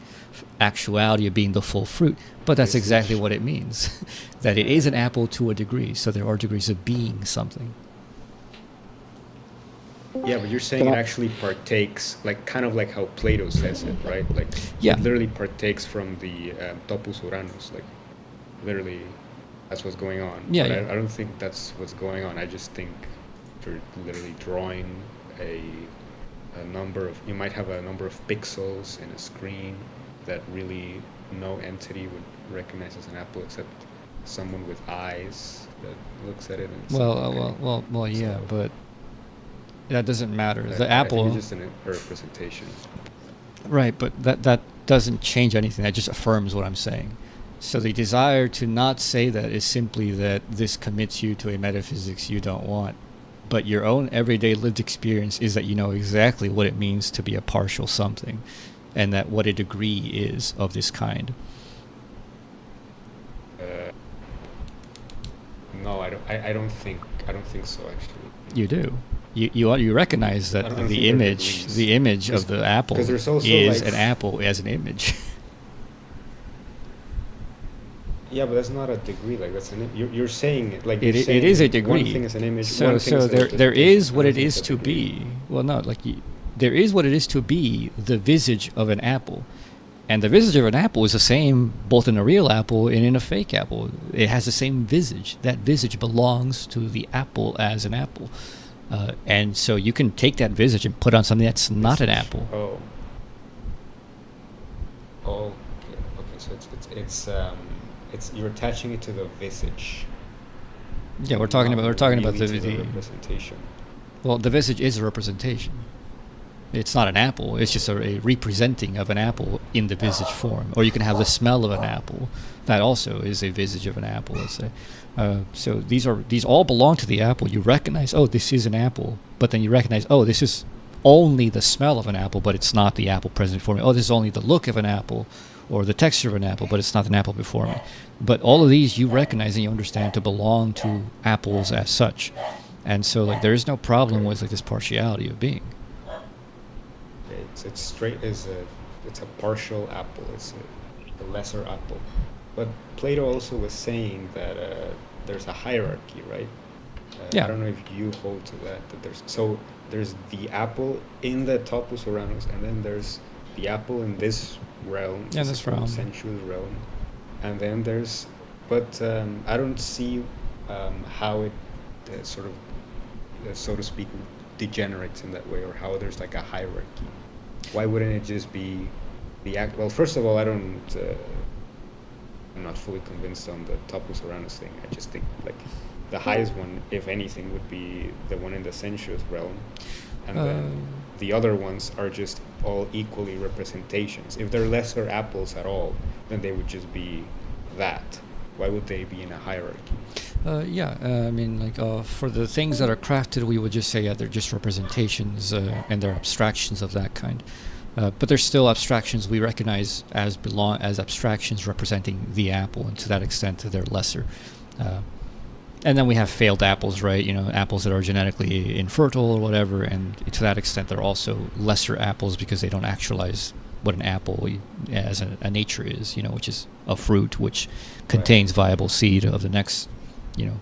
actuality of being the full fruit. But that's exactly what it means. That it is an apple to a degree. So there are degrees of being something. Yeah, but you're saying it actually partakes, like kind of like how Plato says it, right? Like it literally partakes from the topus uranus. Like literally, that's what's going on. Yeah, but I don't think that's what's going on. I just think you're literally drawing a number of. You might have a number of pixels in a screen that really no entity would recognize as an apple except someone with eyes that looks at it. And yeah, but that doesn't matter. The I apple think it's just a representation. Right, but that doesn't change anything. That just affirms what I'm saying. So the desire to not say that is simply that this commits you to a metaphysics you don't want. But your own everyday lived experience is that you know exactly what it means to be a partial something, and that what a degree is of this kind. No, I don't think so actually. You do. You recognize that the image of the apple is an apple as an image. Yeah, but that's not a degree. Like that's you're saying like it is a degree. One thing is an image. So there is what it is to be. Well, not like there is what it is to be the visage of an apple. And the visage of an apple is the same both in a real apple and in a fake apple. It has the same visage. That visage belongs to the apple as an apple. And so you can take that visage and put on something that's not an apple. Oh. Okay. So it's you're attaching it to the visage. Yeah, we're talking about the representation. Well, the visage is a representation. It's not an apple. It's just a representing of an apple in the visage form. Or you can have the smell of an apple. That also is a visage of an apple, let's say. So these all belong to the apple. You recognize, oh, this is an apple. But then you recognize, oh, this is only the smell of an apple, but it's not the apple present before me. Oh, this is only the look of an apple or the texture of an apple, but it's not an apple before me. But all of these you recognize and you understand to belong to apples as such. And so like there is no problem with like this partiality of being. It's straight as it's a partial apple. It's a lesser apple. But Plato also was saying that there's a hierarchy, right? Yeah. I don't know if you hold to that. There's the apple in the topus uranus, and then there's the apple in this realm. Yeah, this realm. Sensuous realm. And then but I don't see how it sort of, so to speak, degenerates in that way, or how there's like a hierarchy. Why wouldn't it just be the act? Well, first of all, I'm not fully convinced on the topus uranus thing. I just think like the highest one, if anything, would be the one in the sensuous realm, and then the other ones are just all equally representations. If they're lesser apples at all, then they would just be that. Why would they be in a hierarchy? I mean, like for the things that are crafted, we would just say, yeah, they're just representations and they're abstractions of that kind. But they're still abstractions we recognize as abstractions representing the apple, and to that extent, they're lesser. And then we have failed apples, right? You know, apples that are genetically infertile or whatever, and to that extent, they're also lesser apples because they don't actualize what an apple as a nature is, you know, which is a fruit which contains viable seed of the next, you know,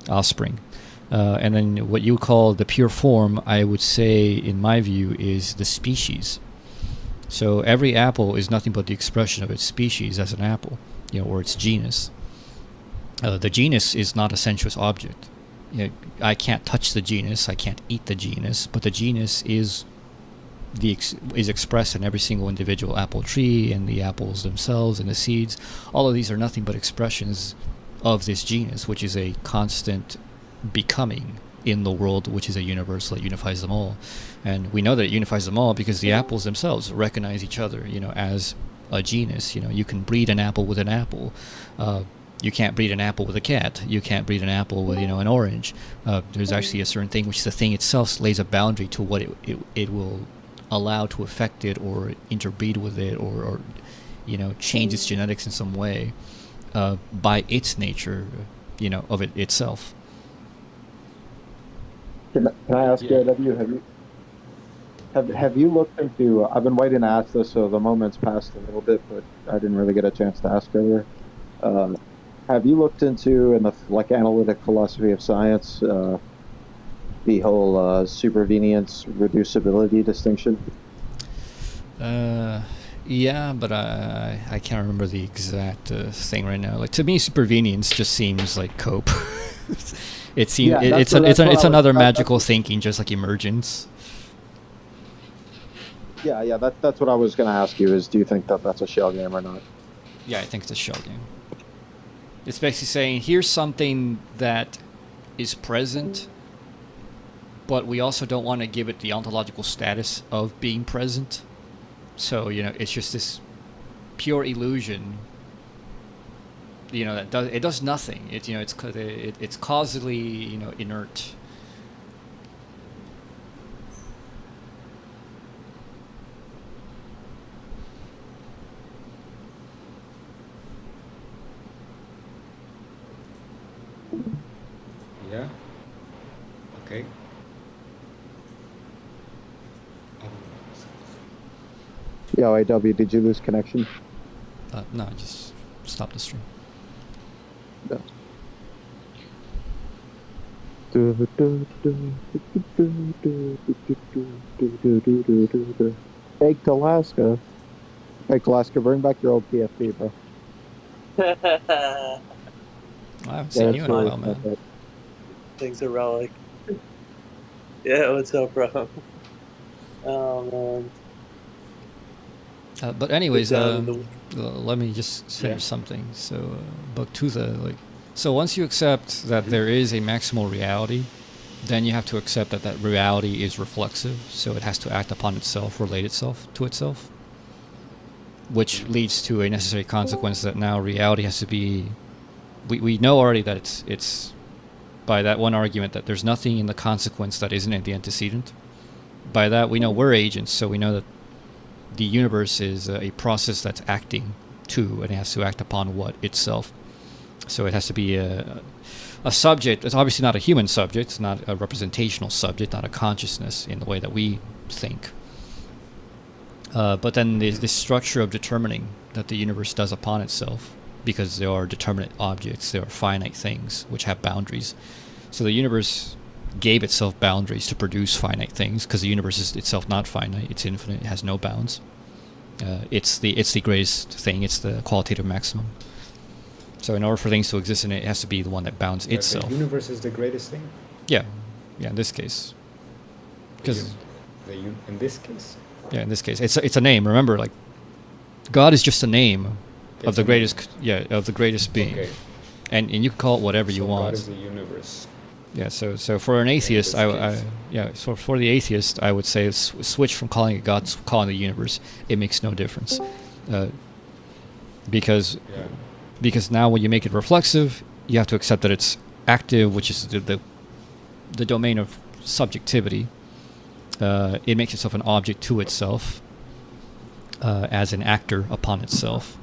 offspring. And then what you call the pure form, I would say, in my view, is the species. So every apple is nothing but the expression of its species as an apple, you know, or its genus. The genus is not a sensuous object. You know, I can't touch the genus, I can't eat the genus, but the genus is expressed in every single individual apple tree and the apples themselves and the seeds. All of these are nothing but expressions of this genus, which is a constant becoming in the world, which is a universal that unifies them all. And we know that it unifies them all because the apples themselves recognize each other, you know, as a genus. You know, you can breed an apple with an apple. You can't breed an apple with a cat. You can't breed an apple with an orange. There's actually a certain thing which the thing itself lays a boundary to what it will allow to affect it or interbreed with it or change its genetics in some way by its nature, of it itself. Can I ask you, have you looked into? I've been waiting to ask this, so the moment's passed a little bit, but I didn't really get a chance to ask earlier. Have you looked into in the analytic philosophy of science the whole supervenience reducibility distinction? Yeah, but I can't remember the exact thing right now. Like, to me, supervenience just seems like cope. It seems it's another magical thinking, just like emergence. Yeah, that's what I was going to ask you. Is do you think that that's a shell game or not? Yeah, I think it's a shell game. It's basically saying, here's something that is present, but we also don't want to give it the ontological status of being present. So, it's just this pure illusion, that does nothing. It's causally, inert. Yeah. Okay. Yo, AW, did you lose connection? No, just stop the stream. No. Baked Alaska. Baked Alaska, bring back your old PFP, bro. I haven't seen you in a while, man. Things are relic. Yeah, what's up, bro? Oh, man. But anyways, let me just finish something. So, Bhaktusa, so once you accept that there is a maximal reality, then you have to accept that that reality is reflexive, so it has to act upon itself, relate itself to itself, which leads to a necessary consequence that now reality has to be... We know already that it's by that one argument that there's nothing in the consequence that isn't in the antecedent. By that, we know we're agents, so we know that the universe is a process that's acting to, and it has to act upon what itself. So it has to be a subject. It's obviously not a human subject. It's not a representational subject, not a consciousness in the way that we think. But then there's this structure of determining that the universe does upon itself, because there are determinate objects, there are finite things which have boundaries. So the universe gave itself boundaries to produce finite things, because the universe is itself not finite, it's infinite, it has no bounds. It's the greatest thing, it's the qualitative maximum. So in order for things to exist in it, it has to be the one that bounds itself. The universe is the greatest thing? Yeah, in this case. Because in this case? Yeah, in this case. It's a name, remember, God is just a name of the greatest being. Okay. And you can call it whatever you want. God is the universe. Yeah, so for an atheist, for the atheist, I would say switch from calling it God to calling it the universe. It makes no difference, because now when you make it reflexive, you have to accept that it's active, which is the domain of subjectivity. It makes itself an object to itself, as an actor upon itself.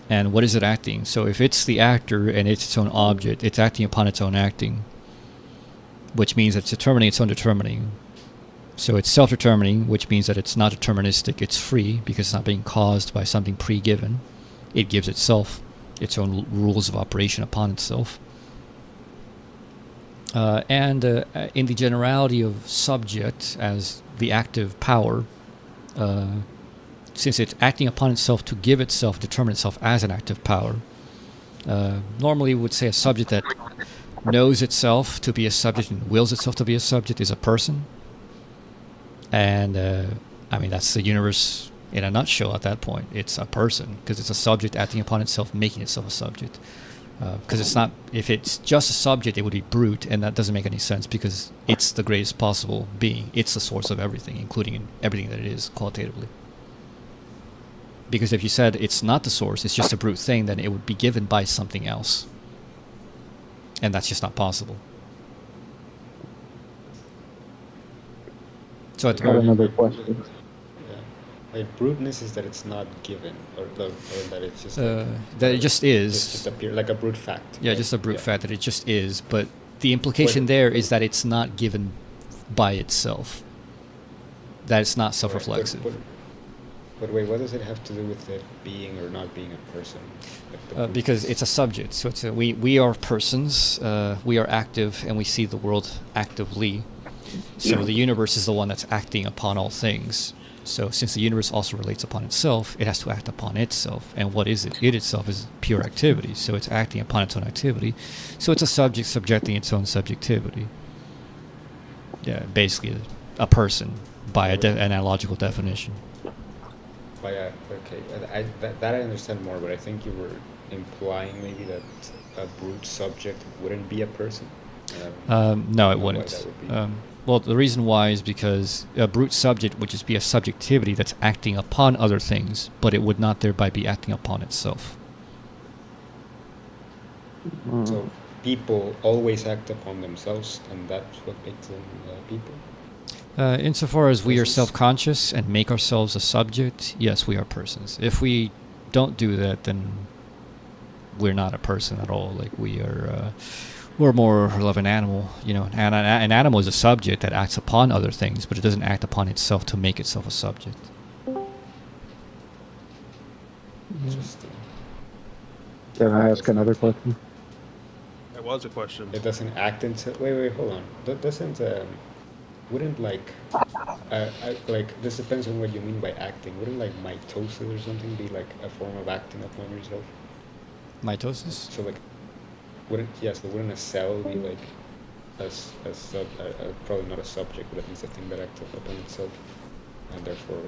And what is it acting? So if it's the actor and it's its own object, it's acting upon its own acting, which means it's determining its own determining. So it's self-determining, which means that it's not deterministic, it's free, because it's not being caused by something pre-given. It gives itself its own rules of operation upon itself. And in the generality of subject as the active power, since it's acting upon itself to give itself, determine itself as an active power, normally we would say a subject that knows itself to be a subject and wills itself to be a subject is a person. And, that's the universe in a nutshell at that point. It's a person, because it's a subject acting upon itself, making itself a subject. Because it's not, if it's just a subject, it would be brute, and that doesn't make any sense, because it's the greatest possible being. It's the source of everything, including in everything that it is qualitatively. Because if you said it's not the source, it's just a brute thing, then it would be given by something else. And that's just not possible. So at the Got moment, another question. Yeah. Like bruteness is that it's not given, or that it's just that it just is. Just appear like a brute fact. Yeah, right? just a brute fact that it just is. But the implication there is that it's not given by itself. That it's not self-reflexive. But wait, what does it have to do with it being or not being a person? Like because it's a subject. So it's we are persons. We are active, and we see the world actively. So the universe is the one that's acting upon all things. So since the universe also relates upon itself, it has to act upon itself. And what is it? It itself is pure activity. So it's acting upon its own activity. So it's a subject subjecting its own subjectivity. Yeah, basically a person by an analogical definition. Okay, that I understand more, but I think you were implying maybe that a brute subject wouldn't be a person. No, it wouldn't. Well, the reason why is because a brute subject would just be a subjectivity that's acting upon other things, but it would not thereby be acting upon itself. So people always act upon themselves, and that's what makes them people? Insofar as we are self-conscious and make ourselves a subject, yes, we are persons. If we don't do that, then we're not a person at all. Like we're more of an animal, you know. And an animal is a subject that acts upon other things, but it doesn't act upon itself to make itself a subject. Interesting. Can I ask another question? That was a question. It doesn't act into. Wait, hold on. That doesn't. Wouldn't like this depends on what you mean by acting. Wouldn't like mitosis or something be like a form of acting upon yourself? Mitosis? So like, wouldn't a cell be like probably not a subject, but at least a thing that acts upon itself, and therefore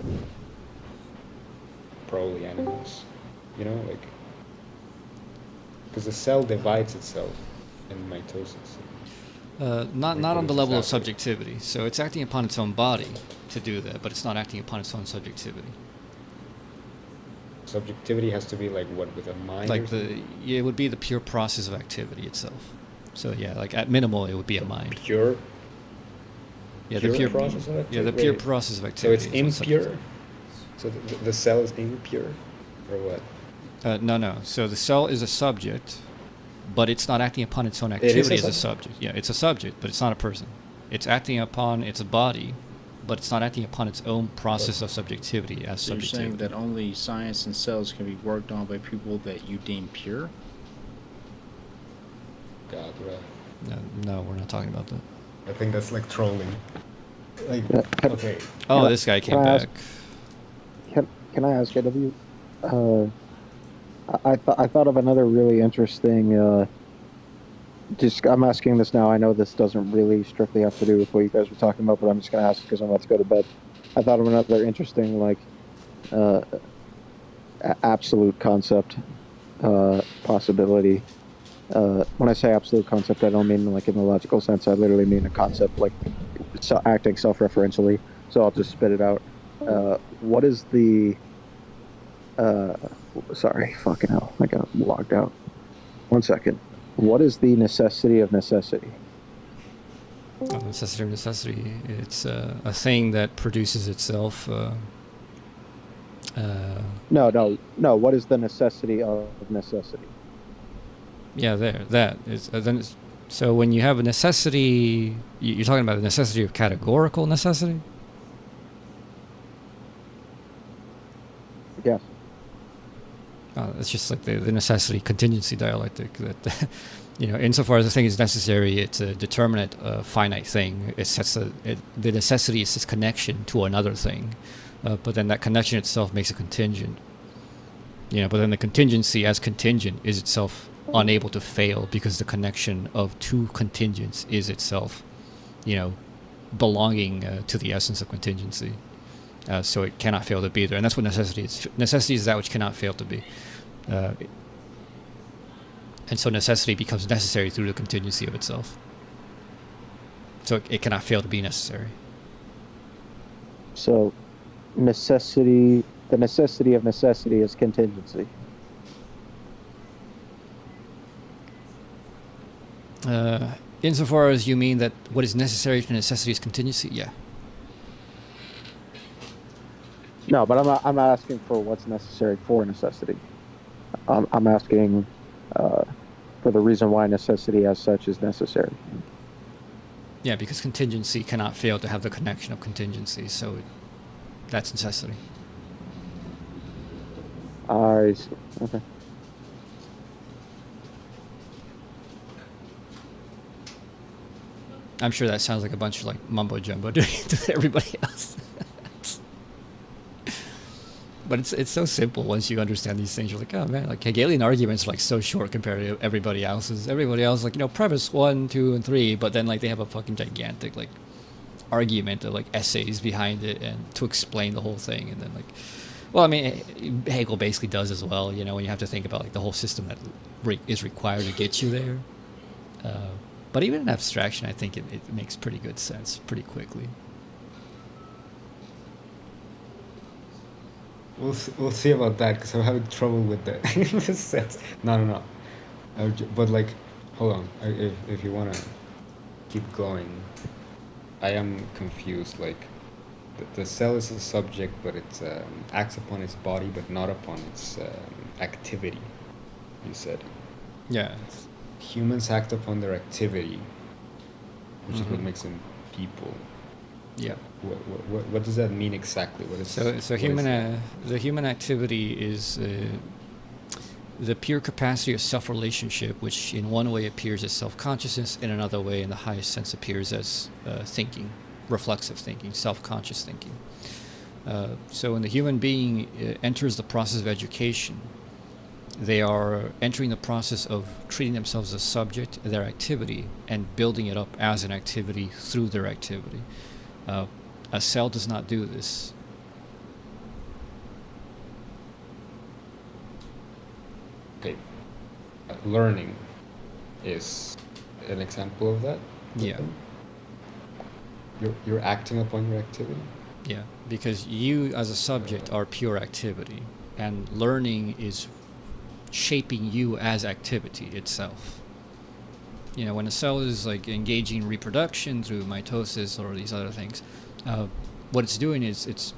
probably animals, you know, like because the cell divides itself in mitosis. Not on the level of subjectivity. So it's acting upon its own body to do that, but it's not acting upon its own subjectivity. Subjectivity has to be like what, with a mind? Like it would be the pure process of activity itself. So yeah, like at minimal, it would be a mind. Pure. Yeah, pure the pure process of activity. Yeah, the pure process of activity. So it's impure. So the cell is impure, or what? No. So the cell is a subject, but it's not acting upon its own activity as a subject. Yeah, it's a subject, but it's not a person. It's acting upon its body, but it's not acting upon its own process of subjectivity as So you're subjectivity. saying that only science and cells can be worked on by people that you deem pure? God, bro. No, we're not talking about that. I think that's like trolling. Like, okay. Oh, this guy came back. Can I ask AW? I thought of another really interesting. I'm asking this now. I know this doesn't really strictly have to do with what you guys were talking about, but I'm just going to ask because I'm about to go to bed. I thought of another interesting, absolute concept, possibility. When I say absolute concept, I don't mean like in the logical sense. I literally mean a concept like acting self-referentially. So I'll just spit it out. What is the? Sorry, fucking hell! I got logged out. 1 second. What is the necessity of necessity? Necessity of necessity. It's a thing that produces itself. No. What is the necessity of necessity? Yeah, that is. Then so when you have a necessity, you're talking about the necessity of categorical necessity. Yes. It's just like the necessity contingency dialectic that, insofar as the thing is necessary, it's a determinate, finite thing. It sets the necessity is its connection to another thing, but then that connection itself makes it contingent. But then the contingency as contingent is itself unable to fail because the connection of two contingents is itself, belonging to the essence of contingency. So it cannot fail to be there, and that's what necessity is. Necessity is that which cannot fail to be, and so necessity becomes necessary through the contingency of itself. So it cannot fail to be necessary. So, the necessity of necessity is contingency. Insofar as you mean that what is necessary to necessity is contingency, yeah. No, but I'm not asking for what's necessary for necessity. I'm asking for the reason why necessity as such is necessary. Yeah, because contingency cannot fail to have the connection of contingency, so that's necessity. I see. Okay. I'm sure that sounds like a bunch of like mumbo jumbo to everybody else. But it's so simple once you understand these things. You're like, oh man, like Hegelian arguments are like so short compared to everybody else's. Everybody else, like, premise 1, 2, and 3, but then like they have a fucking gigantic like argument or like essays behind it and to explain the whole thing. And then like, well, I mean, Hegel basically does as well. When you have to think about like the whole system that is required to get you there. But even in abstraction, I think it makes pretty good sense pretty quickly. We'll see about that, because I'm having trouble with that. sense. No. But like, hold on. If you want to keep going, I am confused. Like, the cell is a subject, but it acts upon its body, but not upon its activity. You said. Yeah. Humans act upon their activity, which is what makes them people. Yeah. What does that mean exactly? What is the human activity is the pure capacity of self-relationship, which in one way appears as self-consciousness, in another way, in the highest sense, appears as thinking, reflexive thinking, self-conscious thinking. So when the human being enters the process of education, they are entering the process of treating themselves as a subject of their activity and building it up as an activity through their activity. A cell does not do this. Okay. Learning is an example of that? Yeah. You're acting upon your activity? Yeah, because you as a subject are pure activity, and learning is shaping you as activity itself. When a cell is like engaging in reproduction through mitosis or these other things, what it's doing is it's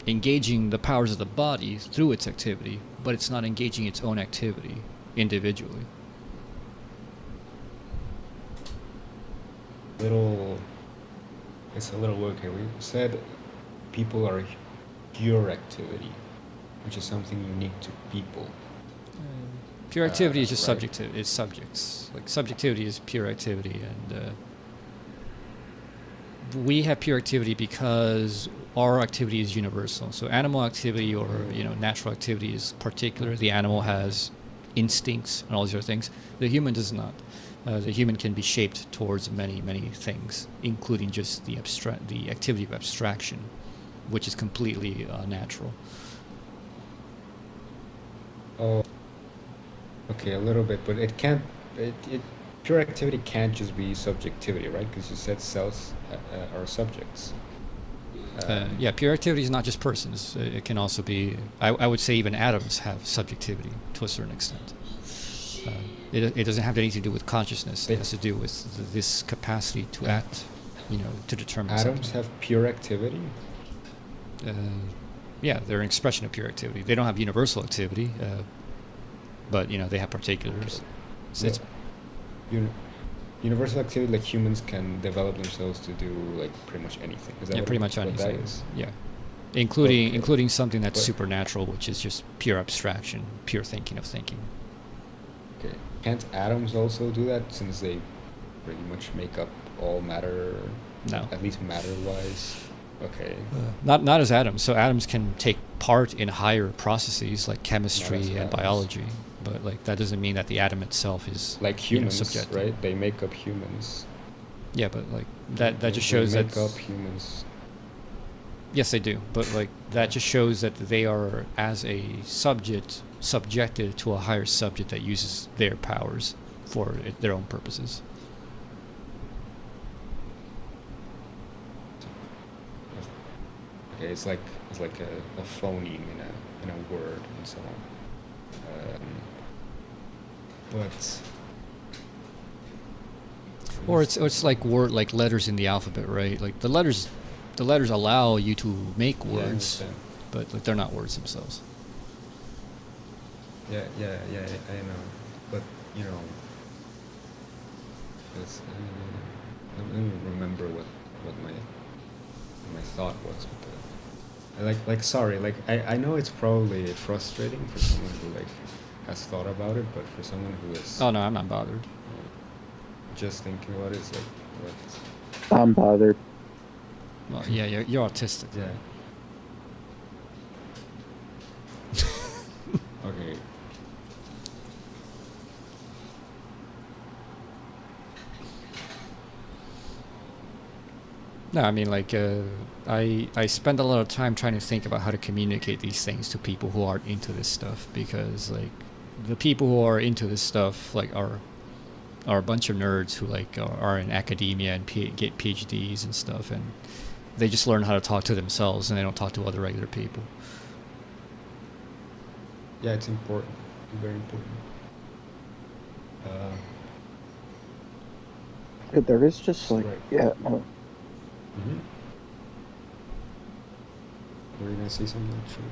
engaging the powers of the body through its activity, but it's not engaging its own activity individually. It's a little weird. Okay, we said people are pure activity, which is something unique to people. Pure activity is just right. subjective. It's subjects. Like subjectivity is pure activity, and we have pure activity because our activity is universal. So animal activity or natural activity is particular. The animal has instincts and all these other things. The human does not. The human can be shaped towards many, many things, including just the activity of abstraction, which is completely natural. Oh. Okay, a little bit, but it can't. Pure activity can't just be subjectivity, right? Because you said cells are subjects. Yeah, pure activity is not just persons. It can also be. I would say even atoms have subjectivity to a certain extent. It doesn't have anything to do with consciousness. It has to do with this capacity to act, to determine. Atoms something. have pure activity. Yeah, they're an expression of pure activity. They don't have universal activity. But they have particulars. Okay. So universal activity, like humans can develop themselves to do like pretty much anything. Is that pretty much anything. That is? Yeah, including something that's supernatural, which is just pure abstraction, pure thinking of thinking. Okay, can't atoms also do that, since they pretty much make up all matter? No, at least matter-wise. Okay. Not as atoms. So atoms can take part in higher processes like chemistry and biology. But like that doesn't mean that the atom itself is like humans, subjective. Right? They make up humans. Yeah, but like that just shows they that make up humans. Yes, they do. But like that just shows that they are as a subject subjected to a higher subject that uses their powers for their own purposes. Okay, it's like a phoneme in a word and so on. But Or it's like like letters in the alphabet, right? Like the letters allow you to make Yeah, I words, understand. but like they're not words themselves. Yeah, I know, but you know, let me remember what my thought was with that. Like sorry, like I know it's probably frustrating for someone who like has thought about it, but for someone who is Oh no, I'm not bothered. just thinking about it, it's like what? I'm bothered. Well, yeah, you're autistic. Yeah. Okay. No, I mean like I spend a lot of time trying to think about how to communicate these things to people who aren't into this stuff, because like the people who are into this stuff like are a bunch of nerds who like are in academia and get PhDs and stuff, and they just learn how to talk to themselves and they don't talk to other regular people. Yeah, it's important, very important. There is just like, right. yeah. Mm-hmm. Were you gonna say something? Sure.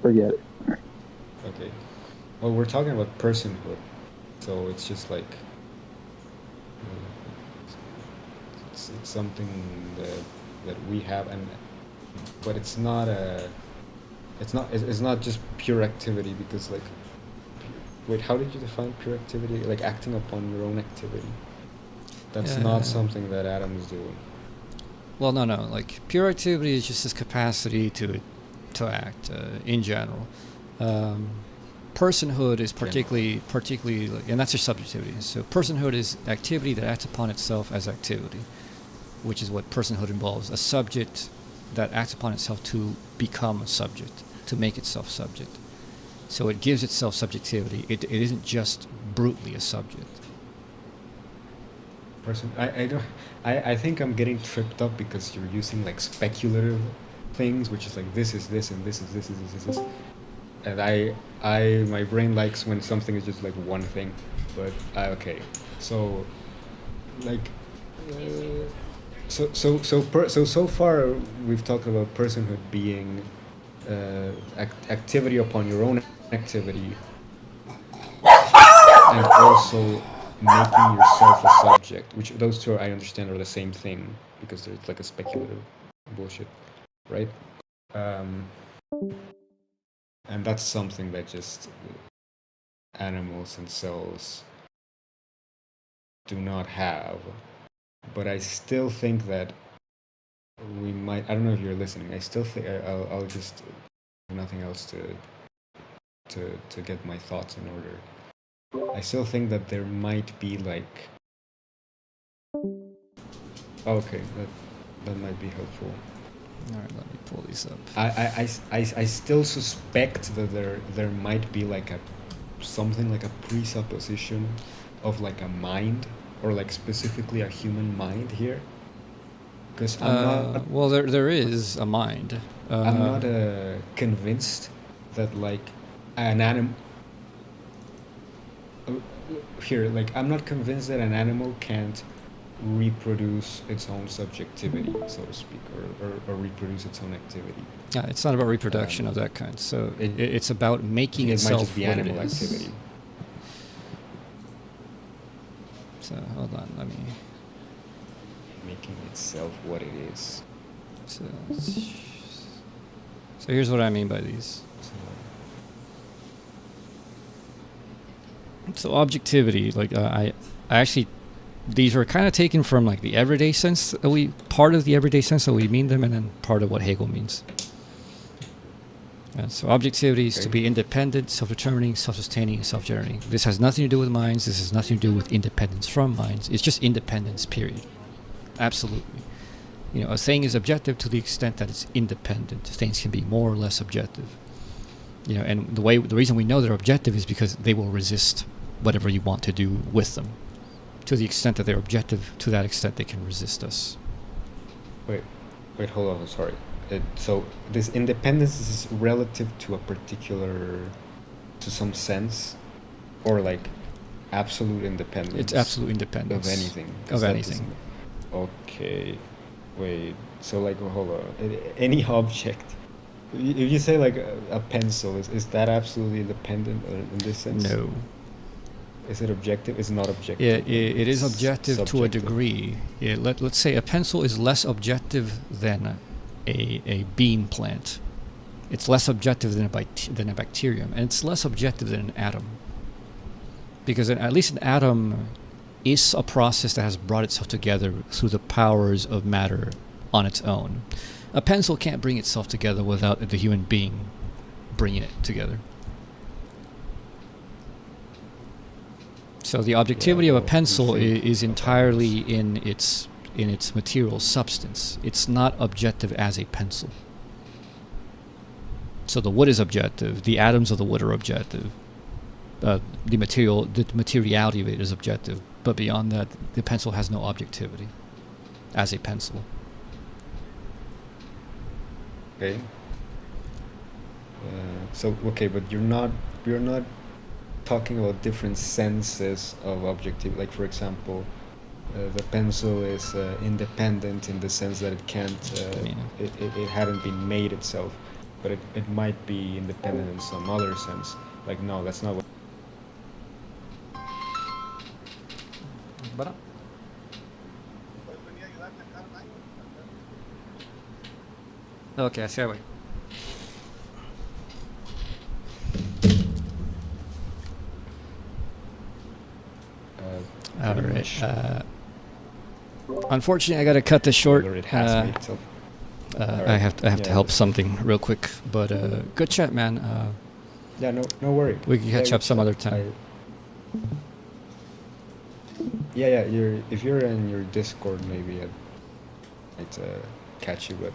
Forget it. Okay. Well, we're talking about personhood, so it's just like it's something that we have, but it's not just pure activity, because like, wait, how did you define pure activity? Like acting upon your own activity. That's not something that atoms do. Well, no. Like pure activity is just this capacity to act in general. Personhood is particularly, and that's your subjectivity. So personhood is activity that acts upon itself as activity, which is what personhood involves: a subject that acts upon itself to become a subject, to make itself subject. So it gives itself subjectivity. It isn't just brutally a subject. I think I'm getting tripped up because you're using like speculative things, which is like this is this and this is this is this is this, and my brain likes when something is just like one thing, but okay, so like so far we've talked about personhood being activity upon your own activity, and also making yourself a subject, which those two I understand are the same thing, because it's like a speculative bullshit, right? And that's something that just animals and cells do not have. But I still think that we might, I don't know if you're listening, I still think I'll just nothing else to get my thoughts in order. I still think that there might be like, okay, that might be helpful. All right, let me pull these up. I still suspect that there might be like something like a presupposition of like a mind, or like specifically a human mind here. Because I'm not. Well, there is a mind. I'm not convinced that like an animal. Here, like I'm not convinced that an animal can't reproduce its own subjectivity, so to speak, or reproduce its own activity. Yeah, it's not about reproduction of that kind. So it's about making itself might just be what animal it is. activity. So hold on, let me. Making itself what it is. So here's what I mean by these. So objectivity, like I actually, these were kind of taken from like the everyday sense that part of the everyday sense that we mean them, and then part of what Hegel means. So objectivity is to be independent, self-determining, self-sustaining, and self-generating. This has nothing to do with minds. This has nothing to do with independence from minds. It's just independence, period. Absolutely. You know, a thing is objective to the extent that it's independent. Things can be more or less objective. You know, and the reason we know they're objective is because they will resist whatever you want to do with them. To the extent that they're objective, to that extent they can resist us. Wait, hold on, sorry. So this independence is relative to a particular, to some sense, or like absolute independence. It's absolute independence of anything. 'cause of that anything. Okay, wait. So like, hold on. Any object. If you say like a pencil, is that absolutely independent in this sense? No. Is it objective? It's not objective. Yeah, it is It's objective to a subjective. degree. Yeah, let's say a pencil is less objective than a bean plant. It's less objective than a bacterium, and it's less objective than an atom. Because at least an atom is a process that has brought itself together through the powers of matter on its own. A pencil can't bring itself together without the human being bringing it together. So the objectivity of a pencil is entirely in its material substance. It's not objective as a pencil. So the wood is objective. The atoms of the wood are objective. The materiality of it is objective. But beyond that, the pencil has no objectivity as a pencil. Okay. Okay, but you're not talking about different senses of objective. Like for example, the pencil is independent in the sense that it can't. It hadn't been made itself, but it might be independent in some other sense. Like no, that's not what. Okay, I see how All right. Unfortunately, I got to cut this short. I have to help something real quick. But good chat, man. Yeah, no worry. We can catch up some other time. Yeah. If you're in your Discord, maybe I'd catch you. But